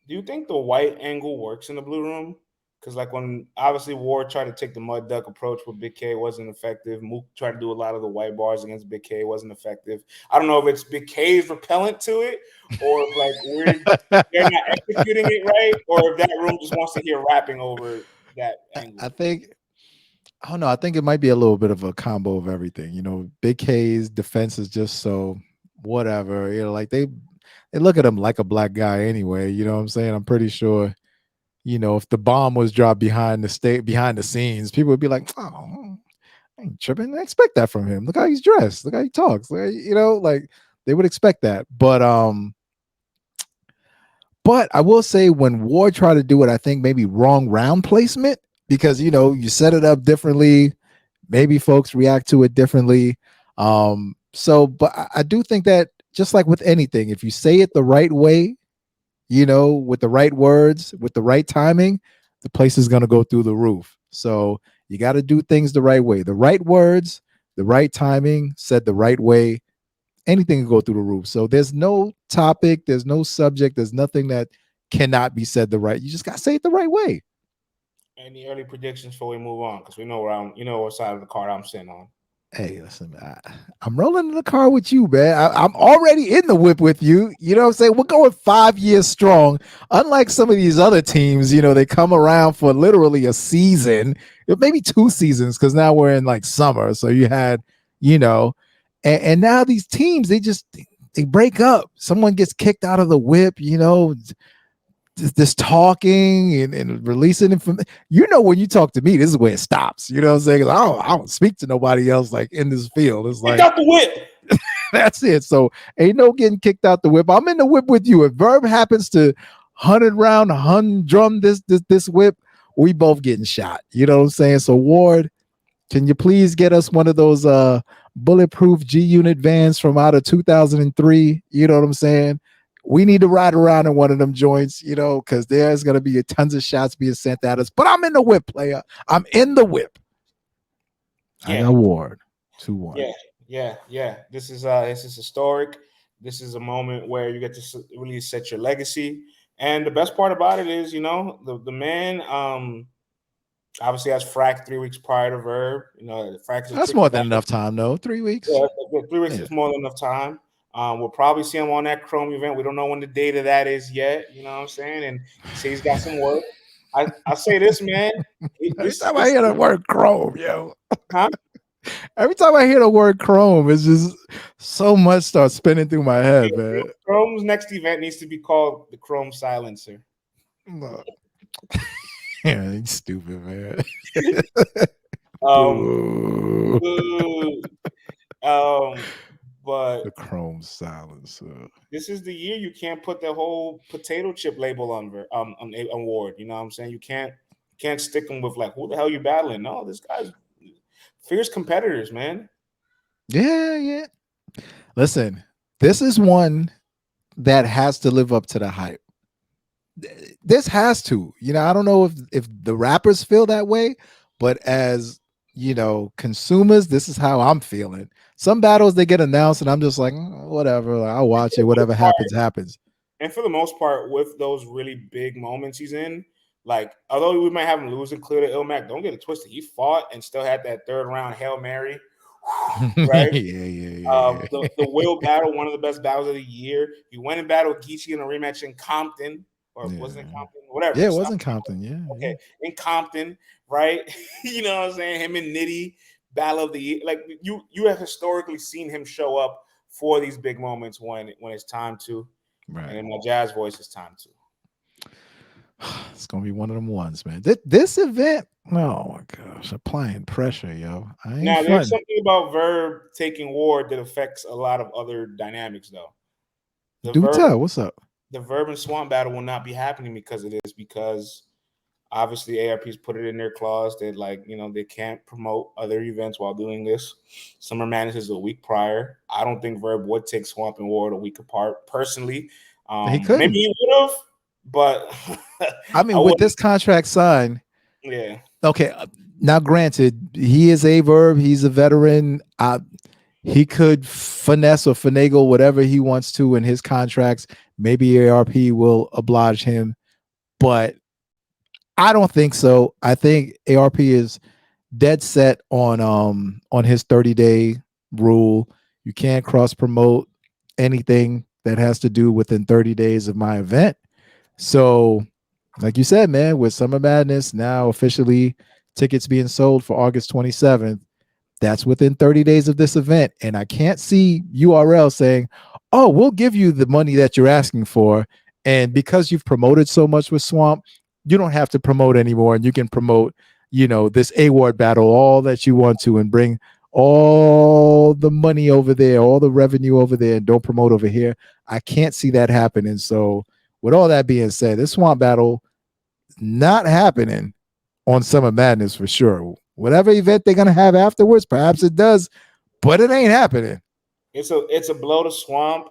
Do you think the white angle works in the blue room? Because like when obviously Ward tried to take the mud duck approach with Big K, wasn't effective. Mook tried to do a lot of the white bars against Big K, wasn't effective. I don't know if it's Big K's repellent to it, or if like they're not executing it right, or if that room just wants to hear rapping over that angle. I don't know. I think it might be a little bit of a combo of everything. Big K's defense is just so whatever. Like they look at him like a black guy anyway. You know what I'm saying? I'm pretty sure. If the bomb was dropped behind the scenes, people would be like, "Oh, I ain't tripping. I expect that from him. Look how he's dressed. Look how he talks." Like they would expect that. But I will say when Ward tried to do it, I think maybe wrong round placement because you set it up differently. Maybe folks react to it differently. But I do think that just like with anything, if you say it the right way, with the right words, with the right timing, the place is going to go through the roof. So you got to do things the right way. The right words, the right timing, said the right way, anything can go through the roof. So there's no topic, there's no subject, there's nothing that cannot be said the right. You just got to say it the right way. Any early predictions before we move on? Because we know what side of the card I'm sitting on. Hey, listen, I'm rolling in the car with you, man. I'm already in the whip with you. You know what I'm saying? We're going 5 years strong. Unlike some of these other teams, they come around for literally a season, maybe 2 seasons, because now we're in like summer. So you had, and now these teams, they break up. Someone gets kicked out of the whip, this talking and releasing information. When you talk to me, this is where it stops. You know what I'm saying? I don't speak to nobody else like in this field. It's like out the whip. That's it. So ain't no getting kicked out the whip. I'm in the whip with you. If Verb happens to 100 drum this whip, we both getting shot. You know what I'm saying? So Ward, Can you please get us one of those bulletproof G Unit vans from out of 2003? You know what I'm saying? We need to ride around in one of them joints, because there's gonna be tons of shots being sent at us. But I'm in the whip, player. I'm in the whip. I got Ward 2-1. Yeah. This is historic. This is a moment where you get to really set your legacy. And the best part about it is, the man obviously has frack 3 weeks prior to Verb. Frack is a That's tricky more than battle. enough time, though. 3 weeks. Yeah, 3 weeks is more than enough time. We'll probably see him on that Chrome event. We don't know when the date of that is yet. You know what I'm saying? And he says he's got some work. I say this, man. Every time I hear the word Chrome, huh? Every time I hear the word Chrome, it's just so much starts spinning through my head, man. Chrome's next event needs to be called the Chrome Silencer. No. Yeah, he's stupid, man. But the Chrome Silencer. This is the year you can't put the whole potato chip label on Ward. You know what I'm saying? You can't stick him with like, who the hell you battling? No, this guy's fierce competitors, man. Yeah. Listen, this is one that has to live up to the hype. This has to. I don't know if the rappers feel that way, but as consumers, this is how I'm feeling. Some battles they get announced, and I'm just like, whatever. I'll watch it. Whatever happens. And for the most part, with those really big moments he's in, like, although we might have him losing clear to Ilmac, don't get it twisted. He fought and still had that third round Hail Mary. Right? Yeah. The Will battle, one of the best battles of the year. He went and battled Geechee in a rematch in Compton. Or wasn't it Compton? Whatever. Yeah, it wasn't Compton. Yeah. Okay. In Compton, right? You know what I'm saying? Him and Nitty, battle of the year. Like, you have historically seen him show up for these big moments when it's time to. Right. And in my jazz voice, it's time to. It's gonna be one of them ones, man. This event, oh my gosh, applying pressure, yo. Now there's something about Verb taking Ward that affects a lot of other dynamics, though. Do tell, what's up? The Verb and Swamp battle will not be happening because of this, because obviously ARP's put it in their clause that, like, they can't promote other events while doing this. Summer Madness is a week prior. I don't think Verb would take Swamp and Ward a week apart, personally. He couldn't. Maybe he would have, but I mean, with this contract signed, yeah. Okay, now granted, he is Aye Verb. He's a veteran. He could finesse or finagle whatever he wants to in his contracts. Maybe ARP will oblige him, but I don't think so. I think ARP is dead set on his 30-day rule. You can't cross promote anything that has to do within 30 days of my event. So, like you said, man, with Summer Madness now officially tickets being sold for August 27th, that's within 30 days of this event. And I can't see URL saying, oh, we'll give you the money that you're asking for. And because you've promoted so much with Swamp, you don't have to promote anymore. And you can promote, this A.Ward battle, all that you want to, and bring all the money over there, all the revenue over there, and don't promote over here. I can't see that happening. So with all that being said, this Swamp battle not happening on Summer Madness for sure. Whatever event they're gonna have afterwards, perhaps it does, but it ain't happening. It's a blow to Swamp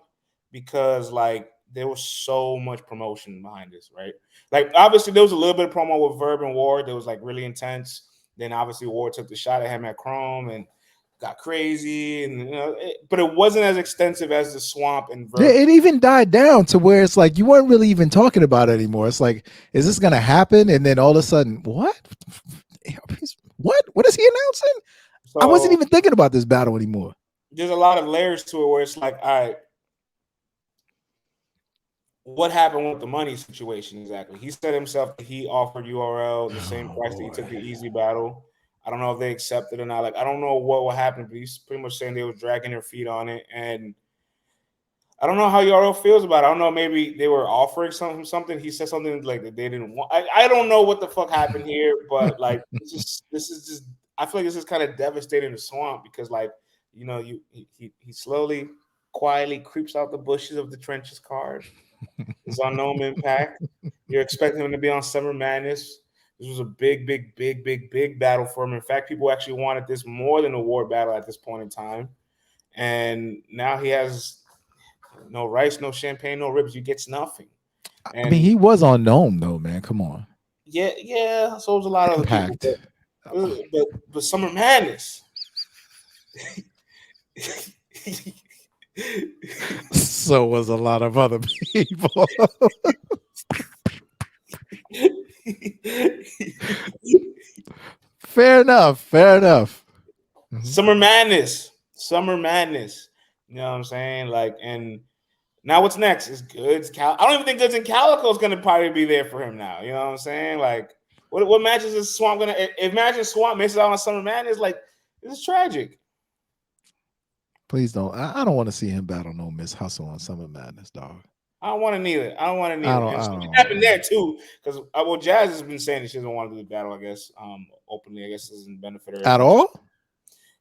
because, like, there was so much promotion behind this, right? Like, obviously there was a little bit of promo with Verb and Ward that was like really intense. Then obviously Ward took the shot at him at Chrome and got crazy, and but it wasn't as extensive as the Swamp and Verb. Yeah, it even died down to where it's like you weren't really even talking about it anymore. It's like, is this gonna happen? And then all of a sudden, what? What is he announcing? So, I wasn't even thinking about this battle anymore. There's a lot of layers to it where it's like, all right, what happened with the money situation exactly? He said himself that he offered URL the same price that he took the easy battle. I don't know if they accepted or not. Like, I don't know what will happen, but he's pretty much saying they were dragging their feet on it. And I don't know how URL feels about it. I don't know. Maybe they were offering something. He said something like that they didn't want. I don't know what the fuck happened here, but like, this is just. I feel like this is kind of devastating the Swamp because, like, he slowly, quietly creeps out the bushes of the trenches card. His unknown impact. You're expecting him to be on Summer Madness. This was a big battle for him. In fact, people actually wanted this more than a Ward battle at this point in time. And now he has no rice, no champagne, no ribs. He gets nothing. I mean, And he was on Gnome though, man. Come on. yeah. So was a lot of other people, Impact. but Summer Madness. So was a lot of other people. Fair enough. Fair enough. Summer Madness. You know what I'm saying? Like, and now what's next? Is Goods. I don't even think Goods and Calico is going to probably be there for him now. You know what I'm saying? Like, what matches is Swamp going to? Imagine Swamp misses out on Summer Madness. Like, this is tragic. Please don't. I don't want to see him battle no Miss Hustle on Summer Madness, dog. I don't want to neither. I don't It happened there too, because Jazz has been saying that she doesn't want to do the battle. I guess openly. I guess doesn't benefit her at all.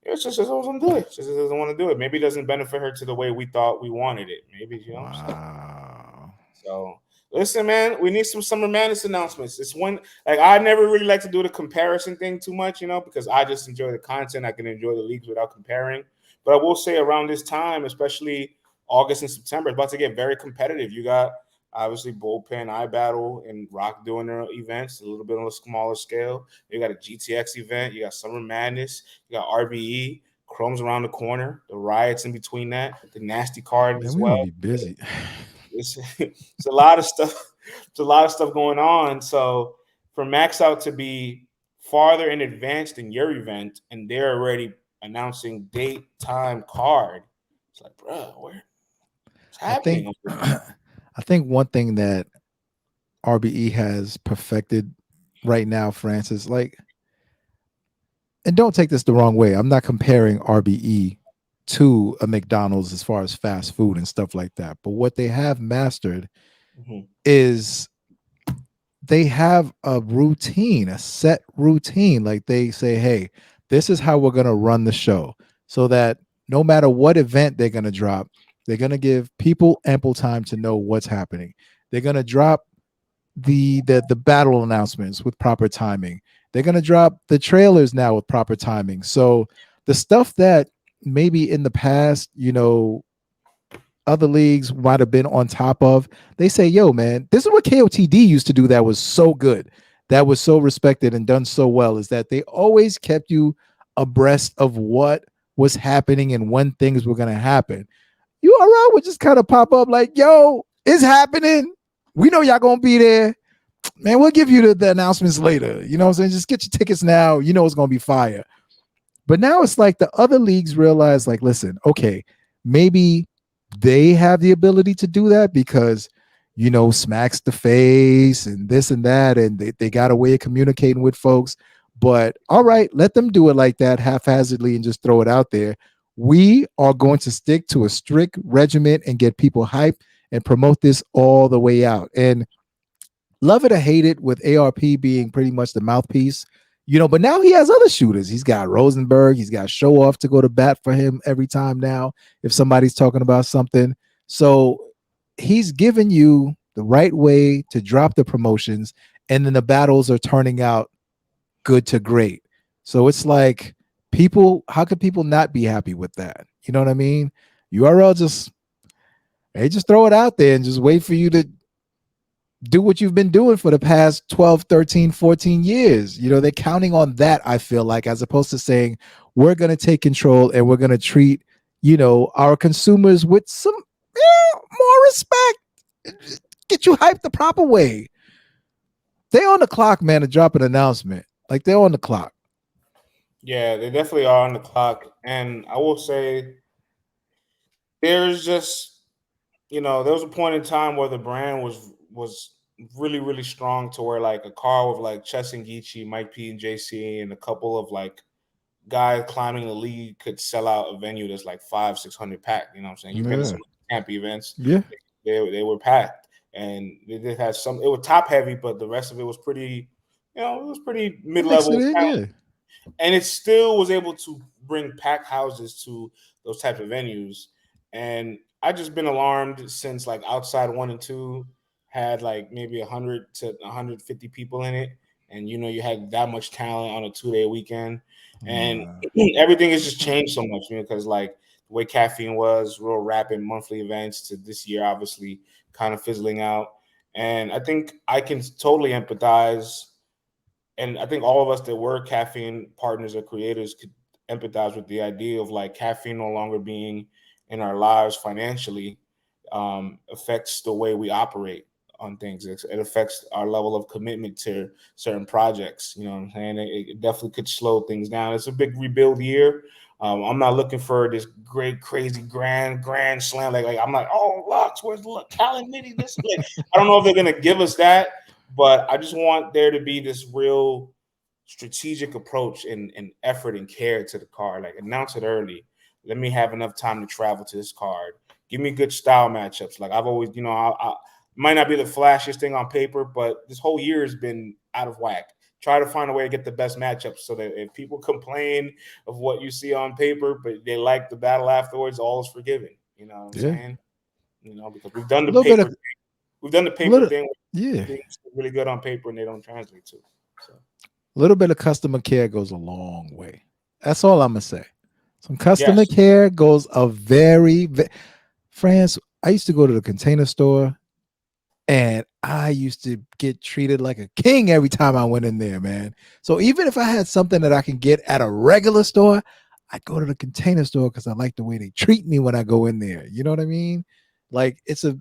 It's just doesn't do it. She just doesn't want to do it. Maybe it doesn't benefit her to the way we thought we wanted it. Maybe, you know. Wow. So listen, man, we need some Summer Madness announcements. It's one, like, I never really like to do the comparison thing too much, you know, because I just enjoy the content. I can enjoy the leagues without comparing. But I will say around this time, especially August and September, it's about to get very competitive. You got obviously Bullpen, iBattle, and Rock doing their events a little bit on a smaller scale. You got a GTX event. You got Summer Madness. You got RBE. Chrome's around the corner. The Riots in between that. The Nasty card as well. Be busy. It's a lot of stuff. It's a lot of stuff going on. So for Maxout to be farther in advance than your event, and they're already announcing date, time, card. It's like, bro, what's happening? I think one thing that RBE has perfected right now, Francis, like, and don't take this the wrong way, I'm not comparing RBE to a McDonald's as far as fast food and stuff like that. But what they have mastered is they have a routine, a set routine. Like, they say, hey, this is how we're going to run the show, so that no matter what event they're going to drop, they're going to give people ample time to know what's happening. They're going to drop the battle announcements with proper timing. They're going to drop the trailers now with proper timing. So the stuff that maybe in the past, you know, other leagues might have been on top of, they say, yo, man, this is what KOTD used to do that was so good, that was so respected and done so well, is that they always kept you abreast of what was happening and when things were going to happen. URL would just kind of pop up like, yo, it's happening. We know y'all going to be there. Man, we'll give you the announcements later. You know what I'm saying? Just get your tickets now. You know it's going to be fire. But now it's like the other leagues realize, like, listen, okay, maybe they have the ability to do that because, you know, Smacks the Face and this and that, and they got a way of communicating with folks. But all right, let them do it like that haphazardly and just throw it out there. We are going to stick to a strict regimen and get people hyped and promote this all the way out. And love it or hate it, with ARP being pretty much the mouthpiece, you know, but now he has other shooters. He's got Rosenberg. He's got Show Off to go to bat for him every time now if somebody's talking about something. So he's given you the right way to drop the promotions, and then the battles are turning out good to great. So it's like, people, how could people not be happy with that? You know what I mean? URL just throw it out there and just wait for you to do what you've been doing for the past 12, 13, 14 years. You know, they're counting on that, I feel like, as opposed to saying, we're going to take control and we're going to treat, you know, our consumers with some more respect. Get you hyped the proper way. They're on the clock, man, to drop an announcement. Like, they're on the clock. Yeah, they definitely are on the clock. And I will say, there's just, you know, there was a point in time where the brand was really, really strong, to where like a car with like Chess and Geechee, Mike P and JC, and a couple of like guys climbing the league could sell out a venue that's like 500-600 packed. You know what I'm saying? You've been to some camp events. Yeah. They were packed. And they did have some, it was top heavy, but the rest of it was pretty, you know, it was pretty mid-level. Yeah. And it still was able to bring packed houses to those types of venues. And I've just been alarmed since like Outside 1 and 2 had like maybe 100 to 150 people in it. and you had that much talent on a 2-day weekend, and everything has just changed so much, because like the way caffeine was, real rapid monthly events, to this year obviously kind of fizzling out. And I think I can totally empathize, and I think all of us that were caffeine partners or creators could empathize with the idea of like caffeine no longer being in our lives financially affects the way we operate on things. It affects our level of commitment to certain projects. You know what I'm saying? It definitely could slow things down. It's a big rebuild year. I'm not looking for this great, crazy, grand slam. Like I'm like, oh, Lux, where's Talent Nitty? This, like, I don't know if they're gonna give us that, but I just want there to be this real strategic approach and effort and care to the card. Like announce it early. Let me have enough time to travel to this card. Give me good style matchups. Like I've always, I might not be the flashiest thing on paper, but this whole year has been out of whack. Try to find a way to get the best matchups so that if people complain of what you see on paper, but they like the battle afterwards, all is forgiven. You know what I'm saying? Because we've done the paper thing. We've done the paper thing. Yeah. Things really good on paper and they don't translate to. So a little bit of customer care goes a long way. That's all I'm gonna say. Some customer care goes a very France, I used to go to the Container Store and I used to get treated like a king every time I went in there, man. So even if I had something that I can get at a regular store, I go to the Container Store because I like the way they treat me when I go in there. You know what I mean? Like it's a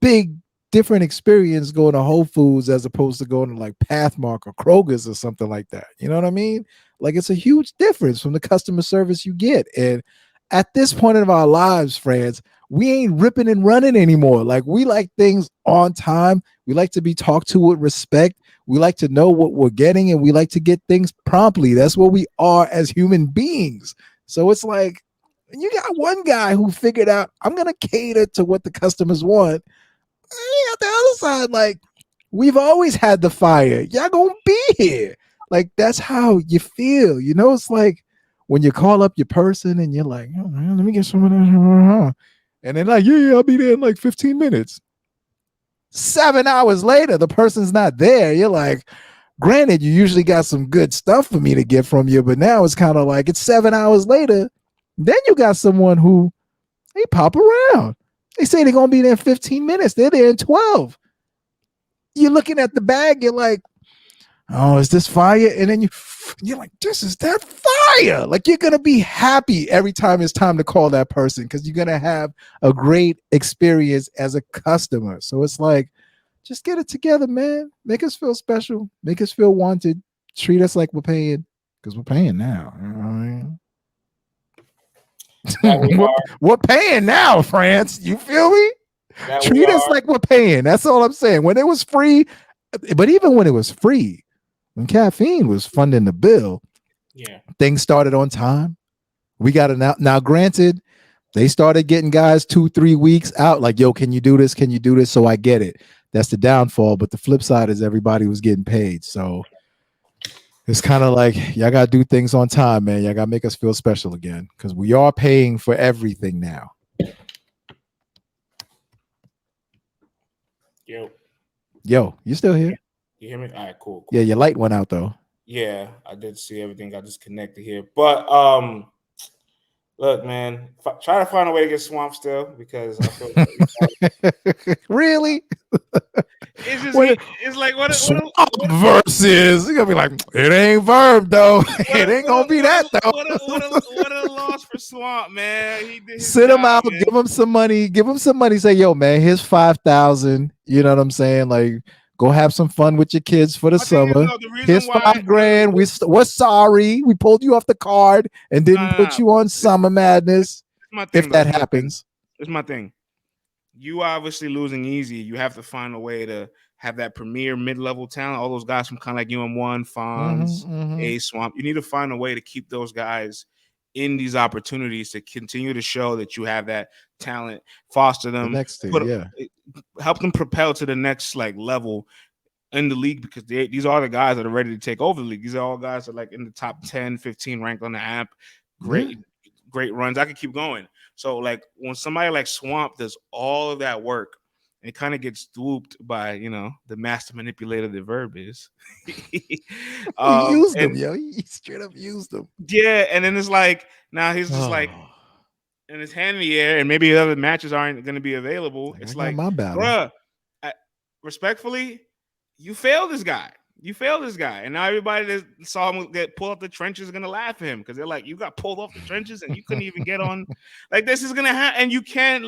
big different experience going to Whole Foods as opposed to going to like Pathmark or Kroger's or something like that. You know what I mean? Like it's a huge difference from the customer service you get. And at this point of our lives, friends, we ain't ripping and running anymore. Like we like things on time. We like to be talked to with respect. We like to know what we're getting and we like to get things promptly. That's what we are as human beings. So it's like, you got one guy who figured out, I'm going to cater to what the customers want. And the other side, like, we've always had the fire. Y'all going to be here. Like, that's how you feel. It's like when you call up your person and you're like, oh, man, let me get some of that. And they're like, yeah, I'll be there in like 15 minutes. 7 hours later, the person's not there. You're like, granted, you usually got some good stuff for me to get from you, but now it's kind of like it's 7 hours later. Then you got someone who, they pop around. They say they're going to be there in 15 minutes. They're there in 12. You're looking at the bag. You're like, oh, is this fire? And then you're like, this is that fire. Like you're going to be happy every time it's time to call that person because you're going to have a great experience as a customer. So it's like, just get it together, man. Make us feel special. Make us feel wanted. Treat us like we're paying because we're paying now. You know what I mean? We're paying now, France. You feel me? Treat us like we're paying. That's all I'm saying. When it was free, but even when it was free, when caffeine was funding the bill, things started on time. We got it out. Now, granted, they started getting guys 2-3 weeks out. Like, yo, can you do this? Can you do this? So I get it. That's the downfall. But the flip side is everybody was getting paid. So it's kind of like y'all got to do things on time, man. Y'all got to make us feel special again because we are paying for everything now. Yo, you still here? You hear me? All right, cool. Yeah, your light went out though. Yeah, I did see everything got disconnected here. But look, man, try to find a way to get Swamp still because I feel really. It's just it's like what versus you're gonna be like, it ain't Verb though. It ain't gonna be that though. What a loss for Swamp, man. He did sit him out, man. Give him some money. Say, yo, man, here's 5,000. You know what I'm saying? Like, go have some fun with your kids for the summer. Here's $5,000. We're sorry we pulled you off the card and didn't put you on Summer Madness. If that happens, it's my thing. You obviously losing easy. You have to find a way to have that premier mid-level talent. All those guys from kind of like UM1, Fonz, A Swamp. You need to find a way to keep those guys in these opportunities to continue to show that you have that talent, foster them, help them propel to the next like level in the league because these are the guys that are ready to take over the league. These are all guys that are like in the top 10, 15 ranked on the app. Great runs. I could keep going. So like when somebody like Swamp does all of that work and kind of gets duped by the master manipulator that Verb is. He used And them, yo. He straight up used them. yeah, and then it's like now he's just like Oh, in his hand in the air, and maybe other matches aren't going to be available. like, It's I got like, my battle. bruh, respectfully, you failed this guy. You failed this guy, and now everybody that saw him get pulled off the trenches is gonna laugh at him because they're like, "You got pulled off the trenches and you couldn't even get on." Like this is gonna happen, and you can't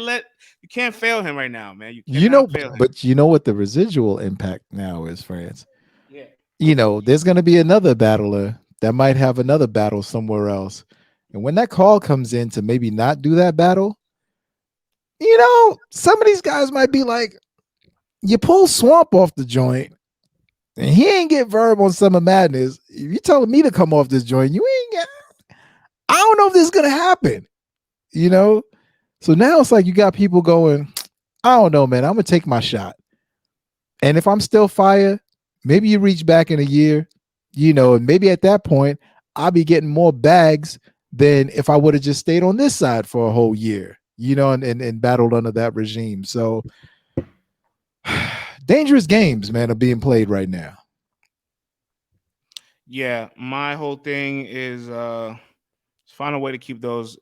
fail him right now, man. You cannot fail him. But you know what the residual impact now is, France. Yeah, There's going to be another battler that might have another battle somewhere else, and when that call comes in to maybe not do that battle, some of these guys might be like, "You pull Swamp off the joint." And he ain't get Verb on Summer Madness. If you telling me to come off this joint, you ain't get. I don't know if this is gonna happen. So now it's like you got people going, I don't know, man. I'm gonna take my shot. And if I'm still fire, maybe you reach back in a year, and maybe at that point I'll be getting more bags than if I would have just stayed on this side for a whole year, and battled under that regime. So dangerous games, man, are being played right now. Yeah, my whole thing is find a way to keep those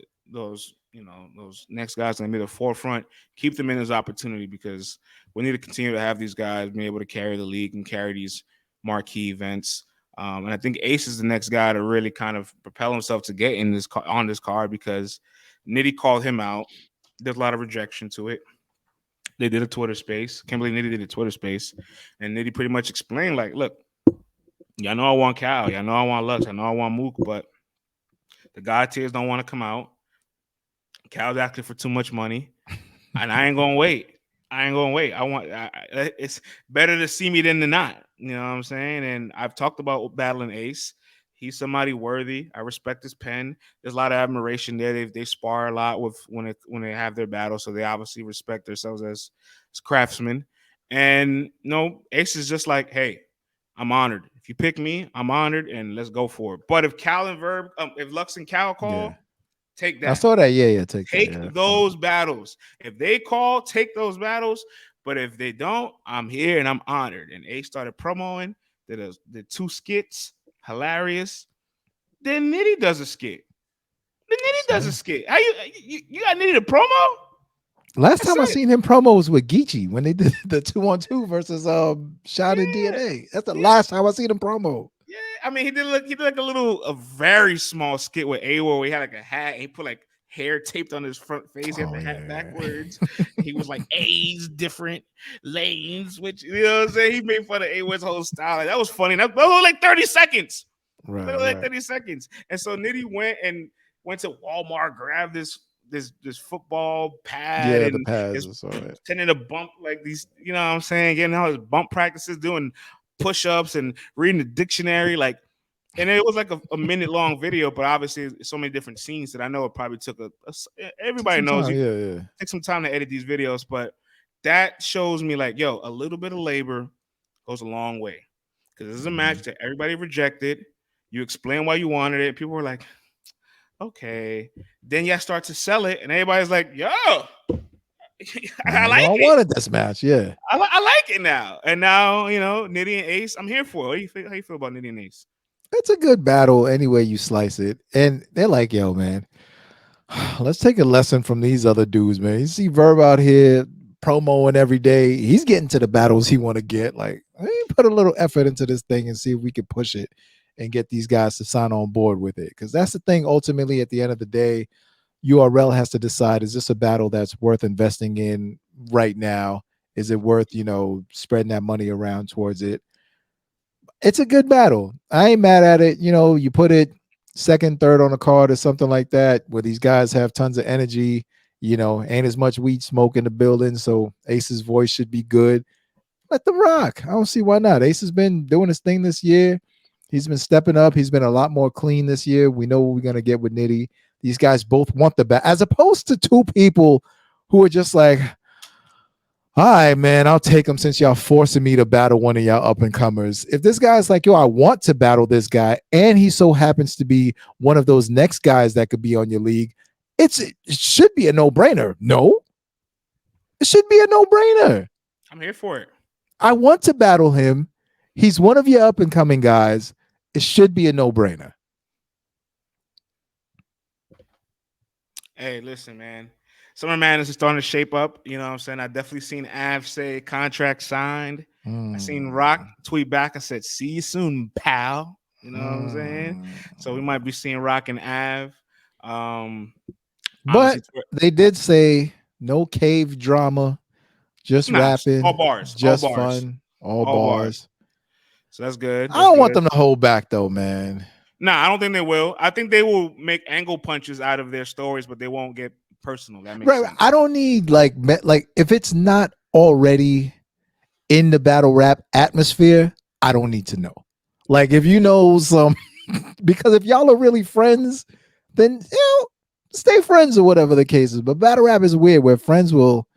next guys in the forefront, keep them in this opportunity because we need to continue to have these guys be able to carry the league and carry these marquee events. And I think Ace is the next guy to really kind of propel himself to get in on this card because Nitty called him out. There's a lot of rejection to it. They did a Twitter space. Can't believe Nitty did a Twitter space. And Nitty pretty much explained, like, look, y'all know I want Cal. Y'all know I want Lux. I know I want Mook, but the God tiers don't want to come out. Cal's asking for too much money. And I ain't going to wait. It's better to see me than to not. You know what I'm saying? And I've talked about battling Ace. He's somebody worthy. I respect his pen. There's a lot of admiration there. They spar a lot with when they have their battle, so they obviously respect themselves as craftsmen. And Ace is just like, hey, I'm honored. If you pick me, I'm honored, and let's go for it. But if Cal and Verb, if Lux and Cal call, take that. I saw that. Yeah, take those battles. If they call, take those battles. But if they don't, I'm here and I'm honored. And Ace started promoting the two skits. Hilarious. Then Nitty does a skit. How you got Nitty to promo? Last time I seen him promo was with Geechee when they did the 2-on-2 versus Shot and DNA. That's the last time I seen him promo. Yeah, I mean he did like a very small skit with A.Ward where he had like a hat and he put like hair taped on his front face. He had the hat backwards. He was like A's different lanes, which you know what I'm saying. He made fun of A.Ward's whole style. Like, that was funny. That was like 30 seconds. Like 30 seconds. And so Nitty went to Walmart, grabbed this football pad, the and pads, tending to bump like these, you know what I'm saying, getting all his bump practices, doing push-ups and reading the dictionary, like, and it was like a minute long video, but obviously so many different scenes that I know it probably took everybody knows you take some time to edit these videos, but that shows me like, yo, a little bit of labor goes a long way because this is a match that everybody rejected. You explain why you wanted it. People were like, okay. Then you start to sell it, and everybody's like, yo, I like it. I wanted this match, yeah. I like it now. And now, Nitty and Ace, I'm here for it. How you feel about Nitty and Ace? It's a good battle any way you slice it. And they're like, yo, man, let's take a lesson from these other dudes, man. You see Verb out here promoing every day. He's getting to the battles he want to get. Like, put a little effort into this thing and see if we can push it and get these guys to sign on board with it. Because that's the thing, ultimately, at the end of the day, URL has to decide, is this a battle that's worth investing in right now? Is it worth, spreading that money around towards it? It's a good battle. I ain't mad at it. You put it second, third on the card or something like that, where these guys have tons of energy, ain't as much weed smoke in the building. So Ace's voice should be good. Let them rock. I don't see why not. Ace has been doing his thing this year. He's been stepping up. He's been a lot more clean this year. We know what we're going to get with Nitty. These guys both want the battle, as opposed to two people who are just like, all right, man, I'll take him since y'all forcing me to battle one of y'all up-and-comers. If this guy's like, yo, I want to battle this guy, and he so happens to be one of those next guys that could be on your league, it should be a no-brainer. No? It should be a no-brainer. I'm here for it. I want to battle him. He's one of your up and coming guys. It should be a no-brainer. Hey, listen, man. Summer Madness is starting to shape up. You know what I'm saying? I definitely seen Av say contract signed. I seen Roc tweet back and said, "See you soon, pal." You know what I'm saying? So we might be seeing Roc and Av. But they did say no cave drama, just rapping, all bars, just all bars, fun, all bars. So that's good. I don't want them to hold back though, man. Nah, I don't think they will. I think they will make angle punches out of their stories, but they won't get personal. That makes sense. I don't need like if it's not already in the battle rap atmosphere, I don't need to know. Like if you know some, because if y'all are really friends, then stay friends or whatever the case is. But battle rap is weird where friends will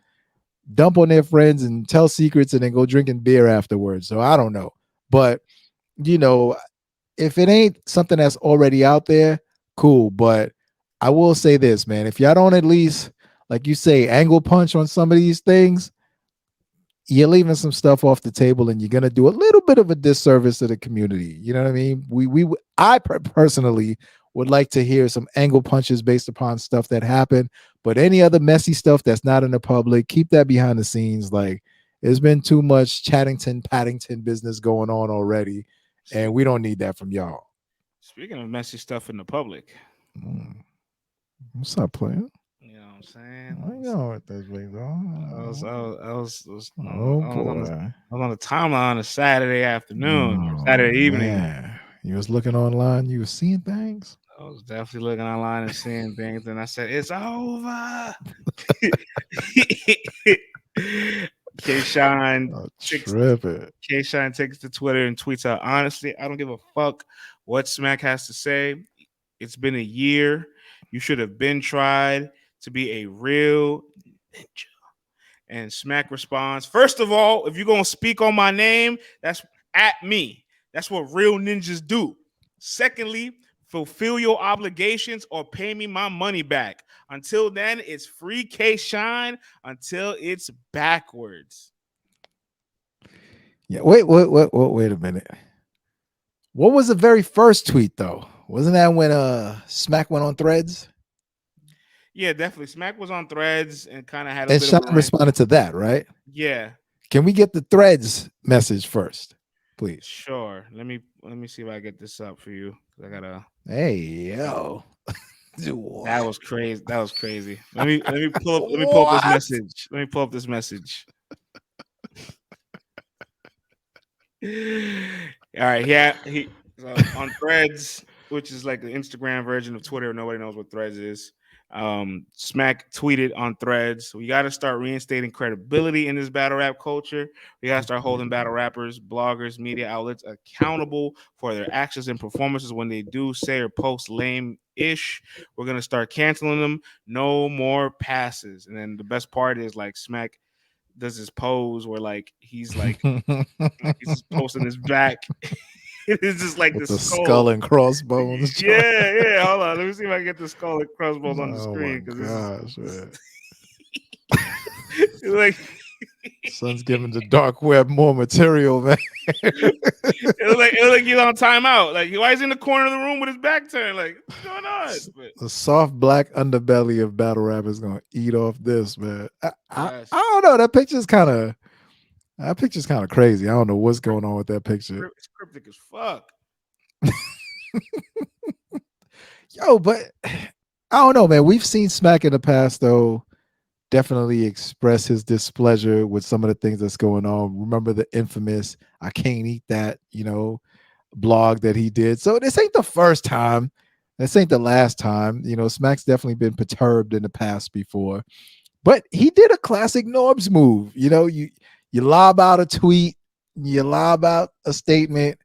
dump on their friends and tell secrets and then go drinking beer afterwards. So I don't know. But if it ain't something that's already out there, cool. But I will say this, man, if y'all don't at least, like you say, angle punch on some of these things, you're leaving some stuff off the table and you're going to do a little bit of a disservice to the community. You know what I mean? I personally would like to hear some angle punches based upon stuff that happened, but any other messy stuff that's not in the public, keep that behind the scenes. Like there's been too much Paddington business going on already, and we don't need that from y'all. Speaking of messy stuff in the public, what's up, player? You know what I'm saying? I know what this week's on. I was on the timeline on a Saturday afternoon, Saturday evening. Man. You was looking online, you was seeing things. I was definitely looking online and seeing things, and I said, "It's over." K-Shine takes to Twitter and tweets out, "Honestly, I don't give a fuck what Smack has to say. It's been a year. You should have been tried to be a real ninja." And Smack responds, "First of all, if you're going to speak on my name, that's at me. That's what real ninjas do. Secondly, fulfill your obligations or pay me my money back. Until then, it's free K-Shine until it's backwards." Yeah, wait a minute. What was the very first tweet, though? Wasn't that when Smack went on Threads? Yeah, definitely. Smack was on Threads and kind of had a bit of a responded to that, right? Yeah. Can we get the Threads message first, please? Sure. Let me see if I get this up for you. I gotta. Hey yo. That was crazy. Let me pull up this message. Let me pull up this message. All right. Yeah. So on Threads, which is like the Instagram version of Twitter. Nobody knows what Threads is. Smack tweeted on Threads, "We got to start reinstating credibility in this battle rap culture. We got to start holding battle rappers, bloggers, media outlets accountable for their actions and performances when they do say or post lame-ish. We're going to start canceling them. No more passes." And then the best part is like Smack does this pose where like he's like he's just posting his back. It's just like the skull and crossbones. Yeah. Hold on. Let me see if I can get the skull and crossbones on the screen. Gosh, man. Like Son's giving the dark web more material, man. it look like he's on timeout. Like, why is he in the corner of the room with his back turned? Like, what's going on? The soft black underbelly of battle rap is gonna eat off this, man. I don't know. That picture's kind of crazy. I don't know what's going on with that picture. It's cryptic as fuck. Yo, but I don't know, man. We've seen Smack in the past, though, definitely express his displeasure with some of the things that's going on. Remember the infamous "I can't eat that," blog that he did. So this ain't the first time. This ain't the last time. Smack's definitely been perturbed in the past before. But he did a classic Norbs move. You lob out a tweet, you lob out a statement,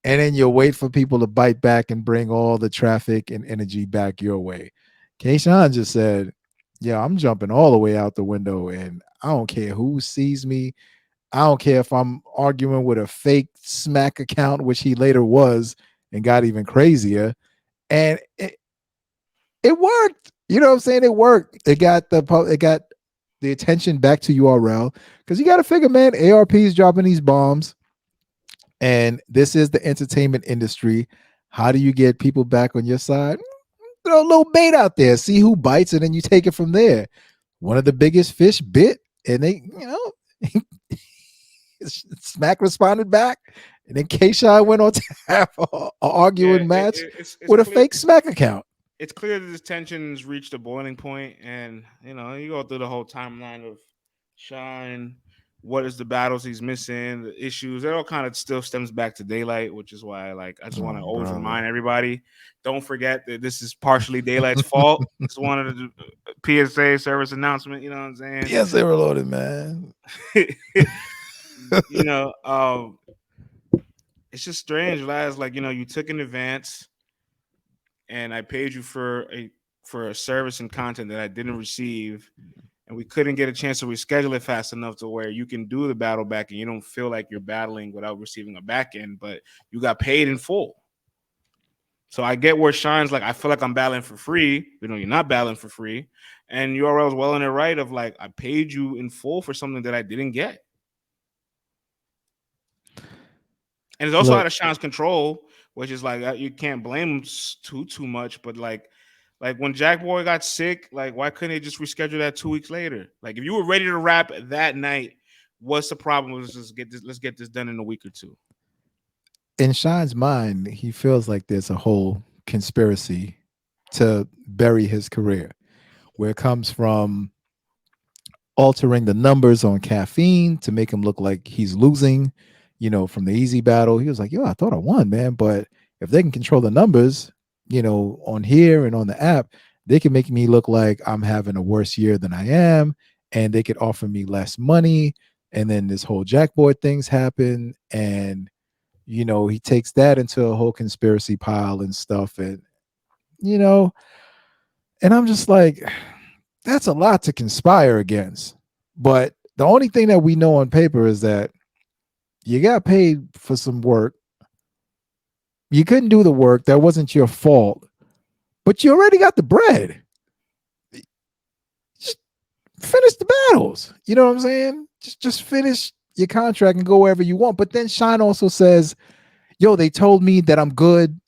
and then you wait for people to bite back and bring all the traffic and energy back your way. K-Shine just said, "Yeah, I'm jumping all the way out the window, and I don't care who sees me. I don't care if I'm arguing with a fake Smack account," which he later was and got even crazier. And it worked. You know what I'm saying? It worked. It got the attention back to URL, because you got to figure, man, ARP is dropping these bombs, and this is the entertainment industry. How do you get people back on your side? Throw a little bait out there, see who bites, and then you take it from there. One of the biggest fish bit, and they, Smack responded back, and then K-Shine went on to have an arguing match it's with a clear, fake Smack account. It's clear that this tension's reached a boiling point, and you go through the whole timeline of Shine. What is the battles he's missing, the issues? It all kind of still stems back to Daylight, which is why I just want to always remind everybody: don't forget that this is partially Daylight's fault. It's one of the PSA service announcement. You know what I'm saying? PSA reloaded, man. It's just strange, Vlad. Like, you took an advance, and I paid you for a service and content that I didn't receive, and we couldn't get a chance to reschedule it fast enough to where you can do the battle back and you don't feel like you're battling without receiving a back end, but you got paid in full. So I get where Shine's like, I feel like I'm battling for free. You're not battling for free. And URL's well in it right of like, I paid you in full for something that I didn't get. And it's also out of Shine's control, which is like, you can't blame him too much, but like when Jack Boy got sick, like, why couldn't they just reschedule that 2 weeks later? Like, if you were ready to rap that night, what's the problem? Let's get this done in a week or two. In Shine's mind, he feels like there's a whole conspiracy to bury his career, where it comes from altering the numbers on caffeine to make him look like he's losing, from the easy battle. He was like, I thought I won, man. But if they can control the numbers, on here and on the app, they can make me look like I'm having a worse year than I am, and they could offer me less money. And then this whole Jackboard things happen, and he takes that into a whole conspiracy pile and stuff, and and I'm just like, that's a lot to conspire against. But the only thing that we know on paper is that you got paid for some work. You couldn't do the work. That wasn't your fault. But you already got the bread. Just finish the battles. You know what I'm saying? Just finish your contract and go wherever you want. But then Shine also says, they told me that I'm good.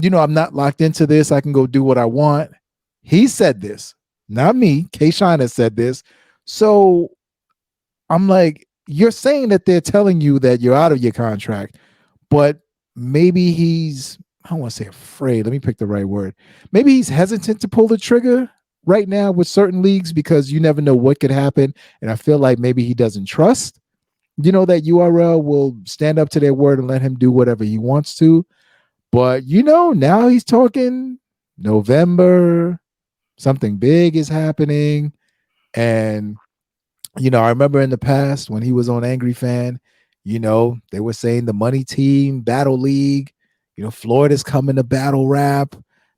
I'm not locked into this. I can go do what I want. He said this, not me. K-Shine has said this. So I'm like, you're saying that they're telling you that you're out of your contract, but maybe he's, I don't want to say afraid. Let me pick the right word. Maybe he's hesitant to pull the trigger right now with certain leagues because you never know what could happen. And I feel like maybe he doesn't trust, that URL will stand up to their word and let him do whatever he wants to. But, now he's talking November, something big is happening. And I remember in the past when he was on Angry Fan, they were saying the Money Team, Battle League, Floyd is coming to battle rap.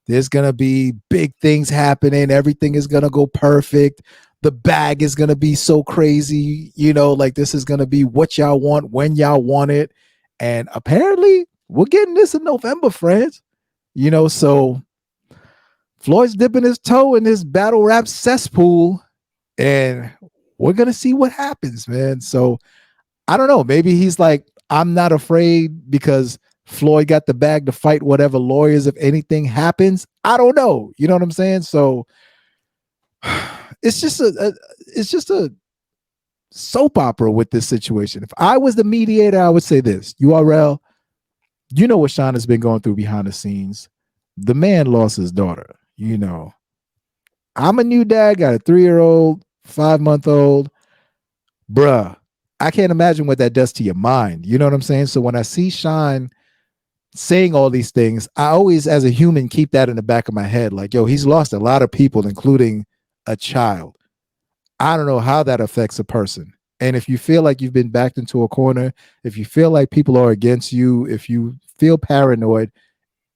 There's going to be big things happening. Everything is going to go perfect. The bag is going to be so crazy. Like this is going to be what y'all want when y'all want it. And apparently we're getting this in November, friends. So Floyd's dipping his toe in this battle rap cesspool, and we're going to see what happens, man. So I don't know. Maybe he's like, I'm not afraid because Floyd got the bag to fight whatever lawyers if anything happens. I don't know. You know what I'm saying? So it's just a soap opera with this situation. If I was the mediator, I would say this: URL, what Sean has been going through behind the scenes. The man lost his daughter. I'm a new dad, got a 3-year-old, 5-month-old. Bruh, I can't imagine what that does to your mind. You know what I'm saying? So when I see Sean saying all these things, I always, as a human, keep that in the back of my head. Like, he's lost a lot of people, including a child. I don't know how that affects a person. And if you feel like you've been backed into a corner, if you feel like people are against you, if you feel paranoid,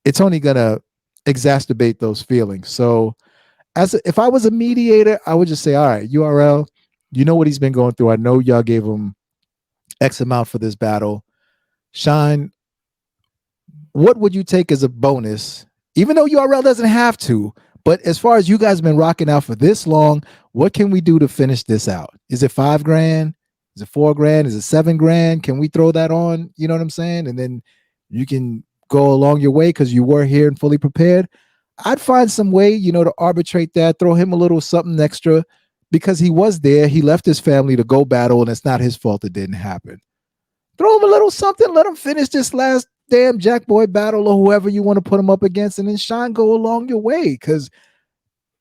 it's only going to exacerbate those feelings. So if I was a mediator, I would just say, all right, URL, what he's been going through. I know y'all gave him X amount for this battle. Shine, what would you take as a bonus? Even though URL doesn't have to, But as far as you guys been rocking out for this long, what can we do to finish this out? Is it $5,000? Is it $4,000? Is it $7,000? Can we throw that on? You know what I'm saying? And then you can go along your way because you were here and fully prepared. I'd find some way, to arbitrate that, throw him a little something extra because he was there. He left his family to go battle, and it's not his fault it didn't happen. Throw him a little something. Let him finish this last damn Jack Boy battle or whoever you want to put him up against, and then Shine go along your way because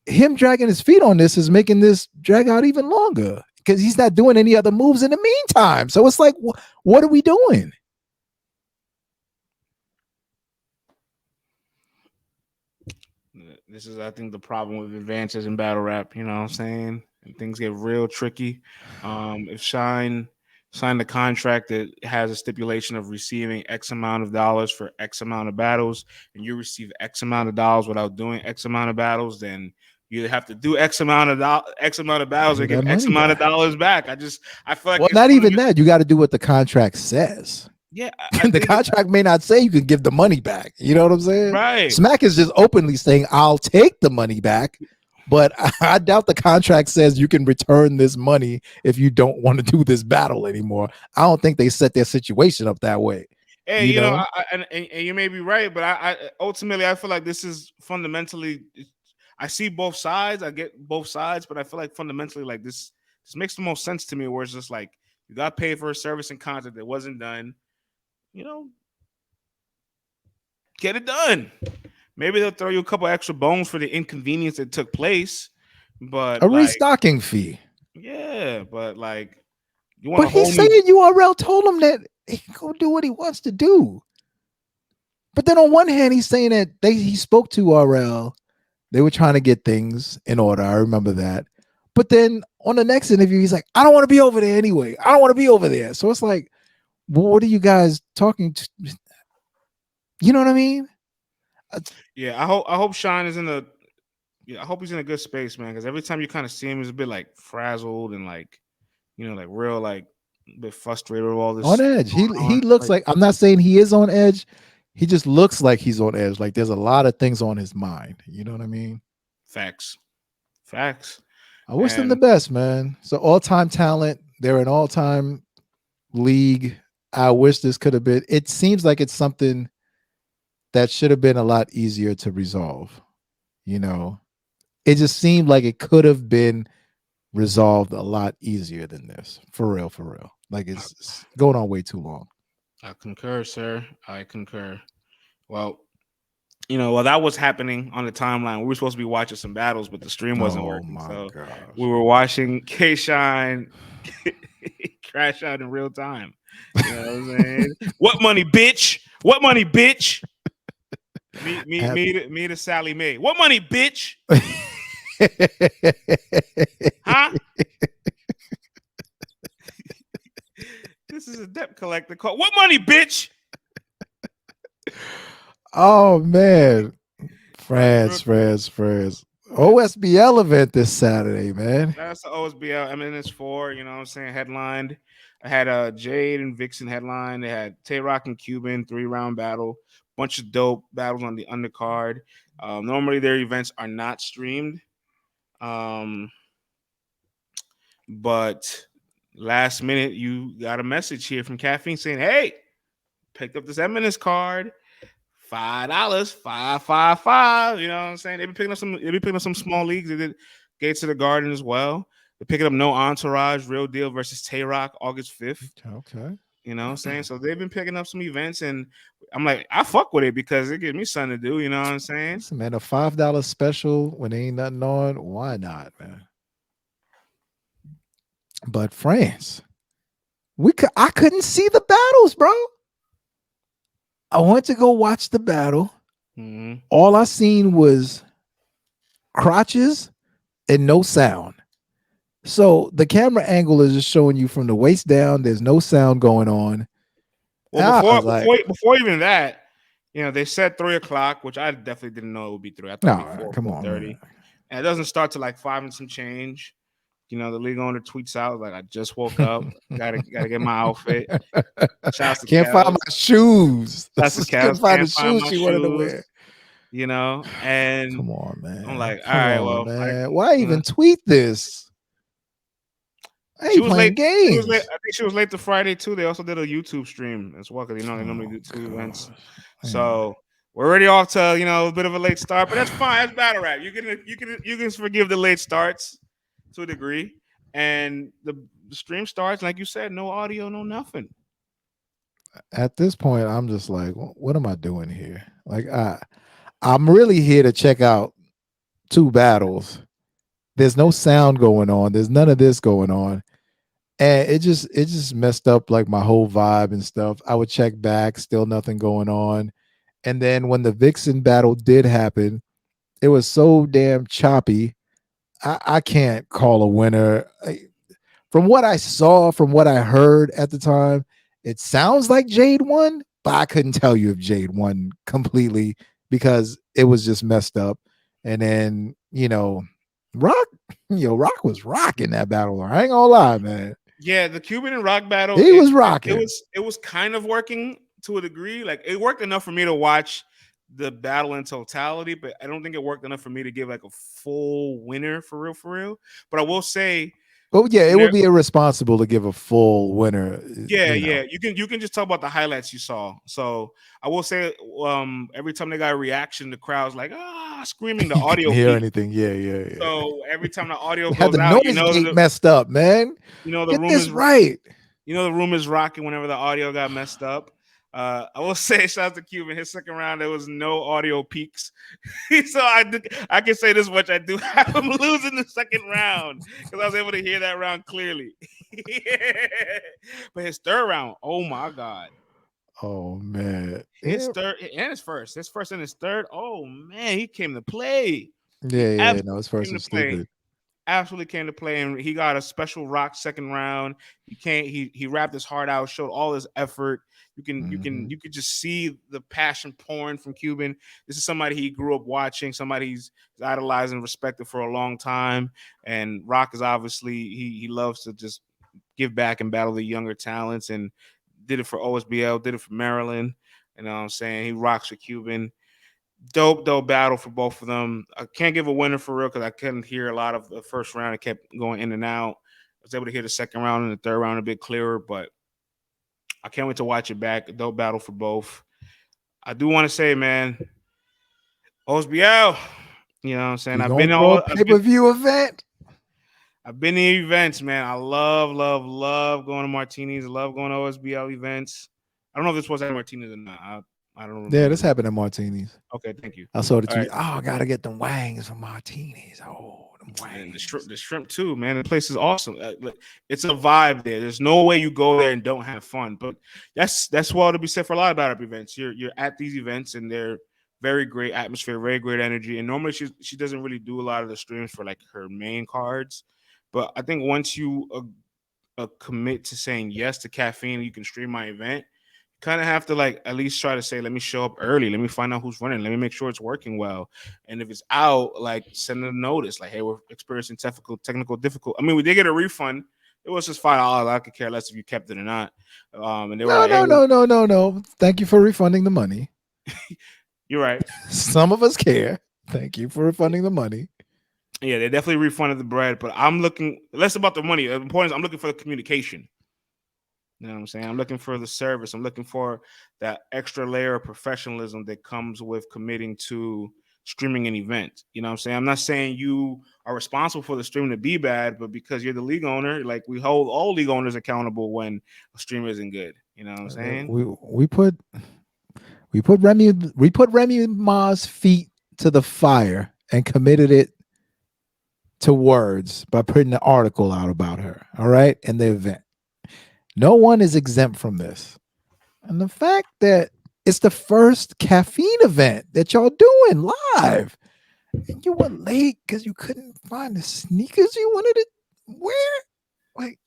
him dragging his feet on this is making this drag out even longer because he's not doing any other moves in the meantime. So it's like, what are we doing? This is, I think, the problem with advances in battle rap. You know what I'm saying? And things get real tricky. If Shine signed a contract that has a stipulation of receiving X amount of dollars for X amount of battles, and you receive X amount of dollars without doing X amount of battles, then you have to do X amount of battles and get X amount of dollars back. I feel like, well, not even that. You got to do what the contract says. Yeah, the contract may not say you can give the money back. You know what I'm saying? Right. Smack is just openly saying, I'll take the money back. But I doubt the contract says you can return this money if you don't want to do this battle anymore. I don't think they set their situation up that way. Hey, you know, and you may be right, but I ultimately I feel like this is fundamentally. I see both sides. I get both sides, but I feel like fundamentally, like this makes the most sense to me. Where it's just like you got paid for a service and content that wasn't done. You know, get it done. Maybe they'll throw you a couple extra bones for the inconvenience that took place, but a restocking fee. Yeah, but like, you want. But he's saying URL told him that he can go do what he wants to do. But then on one hand, he's saying that he spoke to RL. They were trying to get things in order. I remember that. But then on the next interview, he's like, I don't want to be over there anyway. I don't want to be over there. So it's like, well, what are you guys talking to? You know what I mean? Yeah, I hope Shine is I hope he's in a good space, man. Because every time you kind of see him, he's a bit like frazzled and like, like real like a bit frustrated with all this. On edge. He looks like I'm not saying he is on edge. He just looks like he's on edge. Like there's a lot of things on his mind. You know what I mean? Facts. I wish them the best, man. So all-time talent. They're an all-time league. I wish this could have been. It seems like it's something that should have been a lot easier to resolve. It just seemed like it could have been resolved a lot easier than this. For real. Like it's going on way too long. I concur, sir. I concur. Well, while that was happening on the timeline, we were supposed to be watching some battles, but the stream wasn't working. So we were watching K-Shine crash out in real time. You know what I'm saying? What money, bitch? What money, bitch? Me to Sally Mae. What money, bitch? Huh? This is a debt collector call. What money, bitch? Oh man, France. OSBL event this Saturday, man. That's the OSBL. I mean, it's 4. You know what I'm saying? Headlined. I had Jade and Vixen headline. They had Tay Roc and Quban 3-round battle. Bunch of dope battles on the undercard. Normally their events are not streamed. But last minute you got a message here from Caffeine saying, hey, picked up this Eminence card. $5, 555. You know what I'm saying? They've been picking up some small leagues. They did Gates of the Garden as well. They're picking up No Entourage, Real Deal versus Tay Roc, August 5th. Okay. You know what I'm saying? So they've been picking up some events, and I'm like, I fuck with it because it gives me something to do. You know what I'm saying? Listen, man, a $5 special when there ain't nothing on, why not, man? But France, I couldn't see the battles, bro. I went to go watch the battle. Mm-hmm. All I seen was crotches and no sound. So the camera angle is just showing you from the waist down. There's no sound going on. Well, before even that, they said 3:00, which I definitely didn't know it would be 3. I thought it would be 4, come on, 4:30. And it doesn't start till like 5 and some change. The league owner tweets out like, I just woke up, gotta get my outfit. Can't find my shoes. That's the Can't find the shoes she wanted to wear. you know, and Come on, man. I'm like, all Come right, on, well, man. Why even tweet this? I she ain't was late. playing She was late. games. I think she was late to Friday too. They also did a YouTube stream as well because they normally do 2 events. So we're already off to a bit of a late start, but that's fine. That's battle rap. You can forgive the late starts to a degree, and the stream starts like you said, no audio, no nothing. At this point, I'm just like, what am I doing here? Like, I'm really here to check out 2 battles. There's no sound going on. There's none of this going on. And it just messed up like my whole vibe and stuff. I would check back, still nothing going on. And then when the Vixen battle did happen, it was so damn choppy. I can't call a winner. From what I saw, from what I heard at the time, it sounds like Jade won, but I couldn't tell you if Jade won completely because it was just messed up. And then, Rock, Rock was rocking that battle. I ain't gonna lie, man. Yeah, the Cuban and Rock battle, He was rocking. It was kind of working to a degree. Like it worked enough for me to watch the battle in totality, but I don't think it worked enough for me to give like a full winner for real, for real. But I will say, oh yeah, it would be irresponsible to give a full winner. Yeah. You can just talk about the highlights you saw. So I will say, every time they got a reaction, the crowd's like screaming. The audio hear peak. anything? Yeah. So every time the audio had goes the out, noise gate messed up, man. The Get room this is right. The room is rocking whenever the audio got messed up. I will say, shout out to Cuban. His second round, there was no audio peaks. So I can say this much: I do have him losing the second round because I was able to hear that round clearly. But his third round, oh my god! Oh man, His third and his first and his third. Oh man, he came to play. Yeah. No, his first was stupid. Absolutely came to play, and he got a special Rock second round. He rapped his heart out, showed all his effort. You could just see the passion pouring from Cuban. This is somebody he grew up watching, somebody he's idolized and respected for a long time. And Rock is obviously he loves to just give back and battle the younger talents, and did it for OSBL, did it for Maryland. You know what I'm saying? He rocks with Cuban. Dope battle for both of them. I can't give a winner for real because I couldn't hear a lot of the first round. It kept going in and out. I was able to hear the second round and the third round a bit clearer, but I can't wait to watch it back. A dope battle for both. I do want to say, man, OSBL, you know what I'm saying? I've been all pay-per-view event. I've been in events, man. I love going to Martinis. I love going to OSBL events. I don't know if this was at Martinis or not. I don't remember. Yeah, this happened at Martinis. Okay, thank you. I saw the tweet. Right. Oh, I gotta get them wangs from Martinis. Oh, them wangs. And the shrimp too, man. The place is awesome. It's a vibe there. There's no way you go there and don't have fun. But that's well to be said for a lot of battle events. You're at these events and they're very great atmosphere, very great energy. And normally she doesn't really do a lot of the streams for like her main cards. But I think once you commit to saying yes to caffeine, you can stream my event. Kind of have to like at least try to say, let me show up early, let me find out who's running, let me make sure it's working well, and if it's out, like send a notice like, hey, we're experiencing technical difficulty. I mean, we did get a refund. It was just $5. I could care less if you kept it or not. And they were no. Thank you for refunding the money. You're right. Some of us care. Thank you for refunding the money. Yeah, they definitely refunded the bread, but I'm looking less about the money. The important is I'm looking for the communication. You know what I'm saying? I'm looking for the service. I'm looking for that extra layer of professionalism that comes with committing to streaming an event. You know what I'm saying? I'm not saying you are responsible for the stream to be bad, but because you're the league owner, like we hold all league owners accountable when a stream isn't good. You know what I'm saying? We put Remy Ma's feet to the fire and committed it to words by putting an article out about her. All right, and the event. No one is exempt from this. And the fact that it's the first caffeine event that y'all doing live, and you were late because you couldn't find the sneakers you wanted to wear. Like,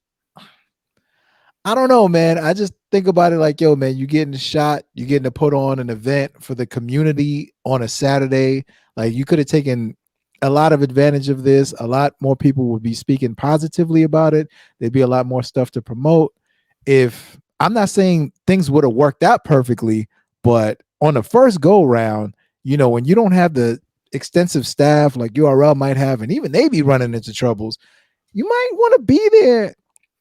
I don't know, man. I just think about it like, yo, man, you getting a shot, you getting to put on an event for the community on a Saturday. Like, you could have taken a lot of advantage of this. A lot more people would be speaking positively about it. There'd be a lot more stuff to promote. If I'm not saying things would have worked out perfectly, but on the first go round, when you don't have the extensive staff like URL might have, and even they be running into troubles, you might want to be there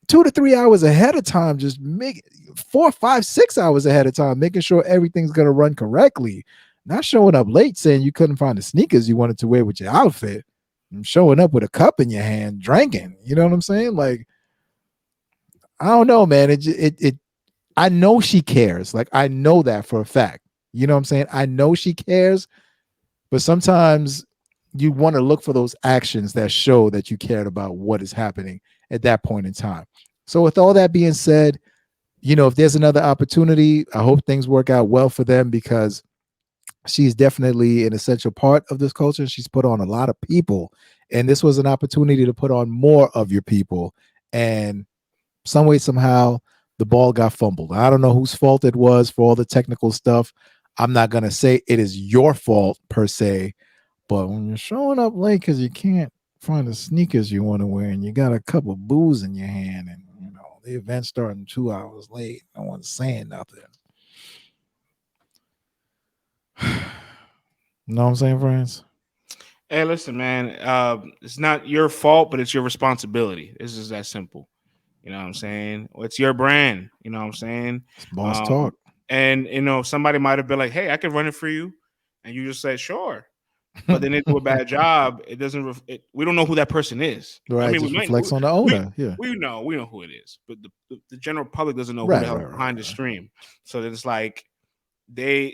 2 to 3 hours ahead of time, just make 4, 5, 6 hours ahead of time, making sure everything's going to run correctly. Not showing up late saying you couldn't find the sneakers you wanted to wear with your outfit, and showing up with a cup in your hand, drinking. You know what I'm saying? Like, I don't know, man. I know she cares. Like, I know that for a fact. You know what I'm saying? I know she cares, but sometimes you want to look for those actions that show that you cared about what is happening at that point in time. So with all that being said, if there's another opportunity, I hope things work out well for them, because she's definitely an essential part of this culture. She's put on a lot of people, and this was an opportunity to put on more of your people. And some way, somehow, the ball got fumbled. I don't know whose fault it was for all the technical stuff. I'm not going to say it is your fault per se, but when you're showing up late because you can't find the sneakers you want to wear and you got a cup of booze in your hand, and the event's starting 2 hours late, no one's saying nothing. You know what I'm saying, friends? Hey, listen, man. It's not your fault, but it's your responsibility. It's just that simple. You know what I'm saying? It's your brand. You know what I'm saying? It's boss talk. And somebody might have been like, "Hey, I can run it for you," and you just said, "Sure." But then they do a bad job. It doesn't. We don't know who that person is. Right. I mean, it just reflects on the owner. We know who it is, but the general public doesn't know who the hell is behind the stream. So it's like they're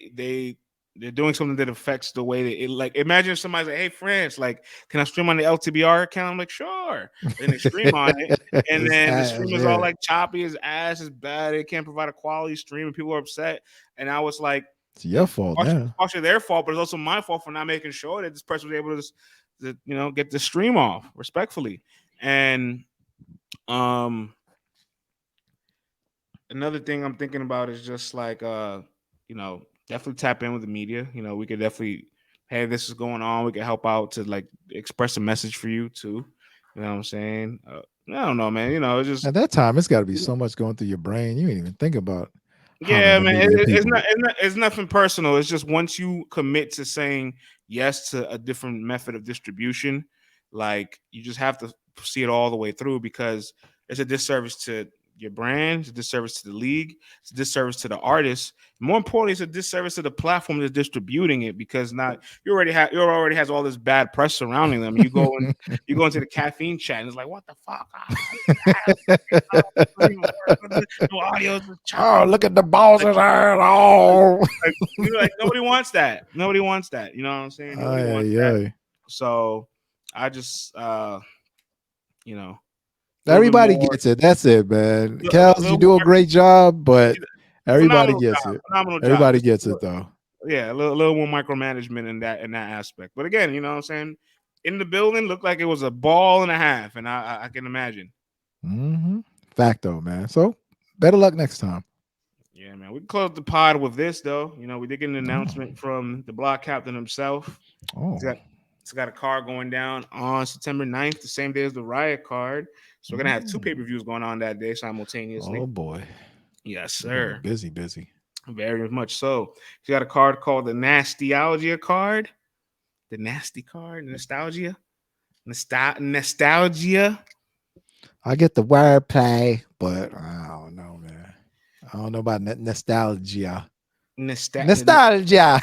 doing something that affects the way that it, like, imagine if somebody's like, "Hey, friends, like, can I stream on the LTBR account?" I'm like, "Sure." Then they stream on it, and then the stream is all like choppy, his ass is bad, it can't provide a quality stream, and people are upset. And I was like, it's your fault. Partially their fault, but it's also my fault for not making sure that this person was able to get the stream off respectfully. And another thing I'm thinking about is just like definitely tap in with the media. We could definitely, hey, this is going on, we can help out to like express a message for you too. You know what I'm saying? I don't know, man. It's just at that time, it's got to be so much going through your brain, you ain't even think about. Yeah, man. It's nothing personal. It's just once you commit to saying yes to a different method of distribution, like, you just have to see it all the way through, because it's a disservice to your brand, it's a disservice to the league, it's a disservice to the artist. More importantly, it's a disservice to the platform that's distributing it, because you already has all this bad press surrounding them. You go into the caffeine chat and it's like, what the fuck? No audio. Oh, look at the bosses. Like, nobody wants that. Nobody wants that. You know what I'm saying? Nobody wants that. So I just everybody gets it. That's it, man. Kels, you do a great job, but everybody gets it. Everybody gets it, though. Yeah, a little more micromanagement in that aspect. But again, you know what I'm saying? In the building, looked like it was a ball and a half, and I can imagine. Facto, man. So better luck next time. Yeah, man. We can close the pod with this, though. We did get an announcement from the block captain himself. He's got a card going down on September 9th, the same day as the Riot card. So we're going to have 2 pay-per-views going on that day simultaneously. Oh, boy. Yes, sir. Busy. Very much so. He's got a card called the Nastylgia card. The Nasty card. Nastylgia. Nastylgia. I get the wordplay, but I don't know, man. I don't know about nostalgia. Nostalgia.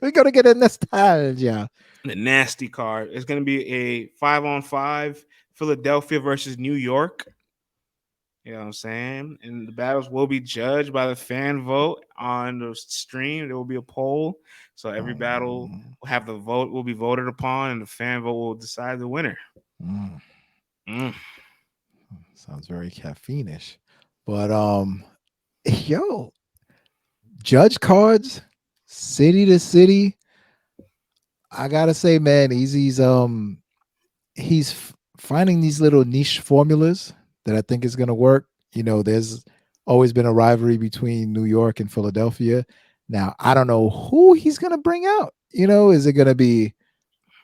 We're going to get a nostalgia. The Nasty card. It's going to be a 5-on-5 Philadelphia versus New York. You know what I'm saying? And the battles will be judged by the fan vote on the stream. There will be a poll. So every battle will have the vote, will be voted upon, and the fan vote will decide the winner. Sounds very caffeine-ish. But judge cards, city to city. I gotta say, man, he's finding these little niche formulas that I think is gonna work. There's always been a rivalry between New York and Philadelphia. Now, I don't know who he's gonna bring out. Is it gonna be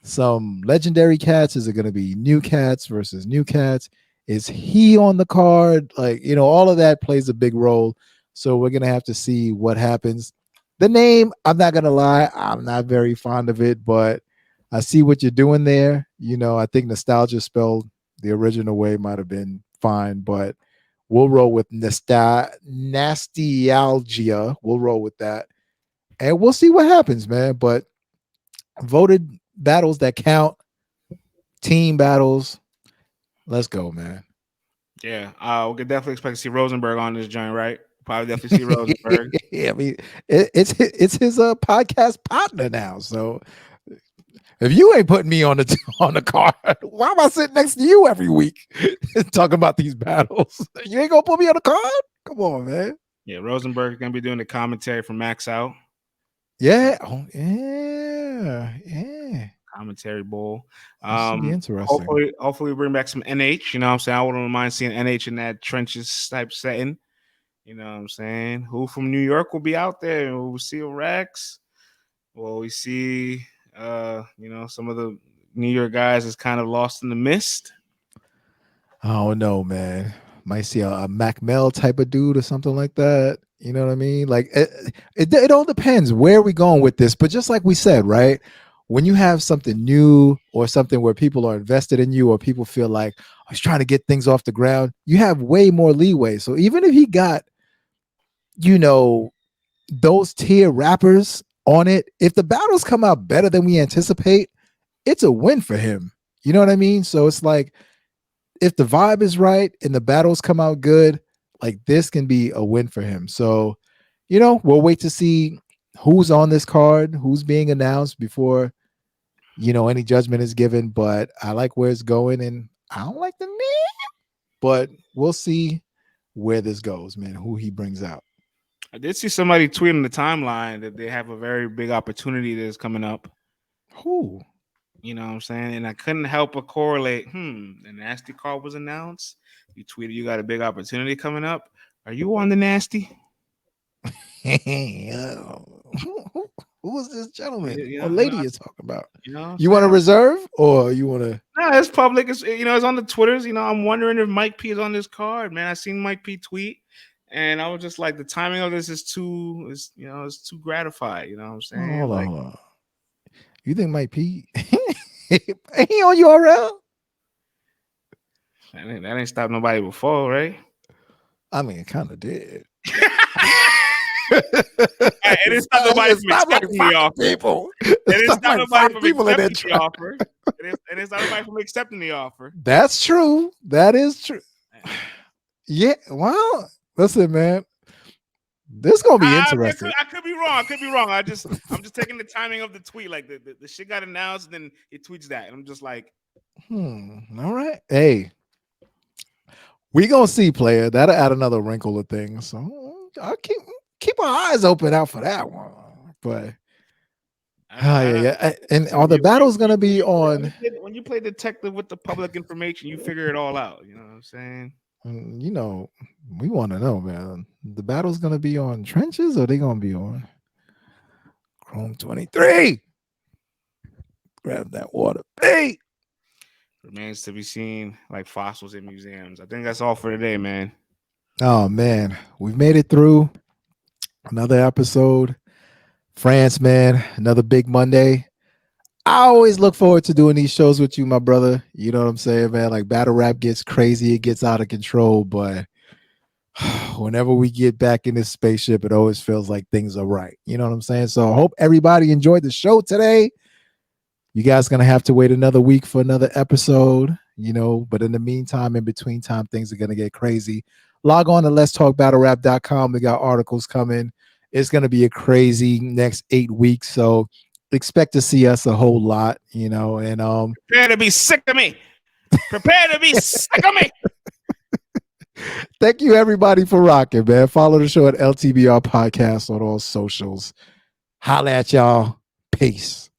some legendary cats? Is it gonna be new cats versus new cats? Is he on the card? Like, all of that plays a big role. So we're gonna have to see what happens. The name, I'm not gonna lie, I'm not very fond of it, but I see what you're doing there. I think Nastylgia spelled the original way might have been fine, but we'll roll with Nastylgia. We'll roll with that, and we'll see what happens, man. But voted battles that count, team battles. Let's go, man. Yeah, we could definitely expect to see Rosenberg on this joint, right? Probably definitely see Rosenberg. Yeah, I mean, it's his podcast partner now. So if you ain't putting me on the card, why am I sitting next to you every week talking about these battles? You ain't gonna put me on the card? Come on, man. Yeah, Rosenberg is gonna be doing the commentary for Maxout. Yeah. Oh, yeah. Commentary bowl. This should be interesting. Hopefully we bring back some NH. You know what I'm saying? I wouldn't mind seeing NH in that trenches type setting. You know what I'm saying? Who from New York will be out there? We'll see Rex. Well, we see some of the New York guys is kind of lost in the mist. Oh no, man. Might see a Mac Mel type of dude or something like that. You know what I mean? Like it all depends where we going with this. But just like we said, right? When you have something new or something where people are invested in you or people feel like I was trying to get things off the ground, you have way more leeway. So even if he got, those tier rappers on it, if the battles come out better than we anticipate, it's a win for him. You know what I mean? So it's like, if the vibe is right and the battles come out good, like this can be a win for him. So, we'll wait to see who's on this card, who's being announced before, any judgment is given. But I like where it's going, and I don't like the name, but we'll see where this goes, man, who he brings out. I did see somebody tweet on the timeline that they have a very big opportunity that's coming up. Who? You know what I'm saying? And I couldn't help but correlate. The Nasty card was announced. You tweeted you got a big opportunity coming up. Are you on the Nasty? Who is this gentleman or lady you're talking about? You want to reserve or you want to? No, it's public. It's on the Twitters. I'm wondering if Mike P is on this card, man. I seen Mike P tweet, and I was just like, the timing of this is too gratified. You know what I'm saying? Hold on. You think Mike P? Ain't he on URL? That ain't stopped nobody before, right? I mean, it kind of did. It didn't stop nobody from accepting the offer. People. It didn't stop nobody from accepting the offer. It didn't stop nobody from accepting the offer. That's true. That is true. Yeah. Well, listen, man. This gonna be interesting. I could be wrong. I'm just taking the timing of the tweet. Like the shit got announced, and then he tweets that, and I'm just like, all right. Hey, we gonna see, player. That'll add another wrinkle of things. So I'll keep our eyes open out for that one. But yeah. And are the battles gonna be on? When you play detective with the public information, you figure it all out. You know what I'm saying? We want to know, man. The battle's gonna be on trenches, or they gonna be on Chrome 23? Grab that water. Hey, remains to be seen, like fossils in museums. I think that's all for today, man. Oh man, we've made it through another episode. France, man, another big Monday. I always look forward to doing these shows with you, my brother. You know what I'm saying, man? Like battle rap gets crazy, it gets out of control, but whenever we get back in this spaceship, it always feels like things are right. You know what I'm saying? So I hope everybody enjoyed the show today. You guys gonna have to wait another week for another episode, but in the meantime, in between time, things are gonna get crazy. Log on to letstalkbattlerap.com. We got articles coming. It's gonna be a crazy next 8 weeks. So expect to see us a whole lot, and prepare to be sick of me. Prepare to be sick of me. Thank you everybody for rocking, man. Follow the show at LTBR Podcast on all socials. Holla at y'all. Peace.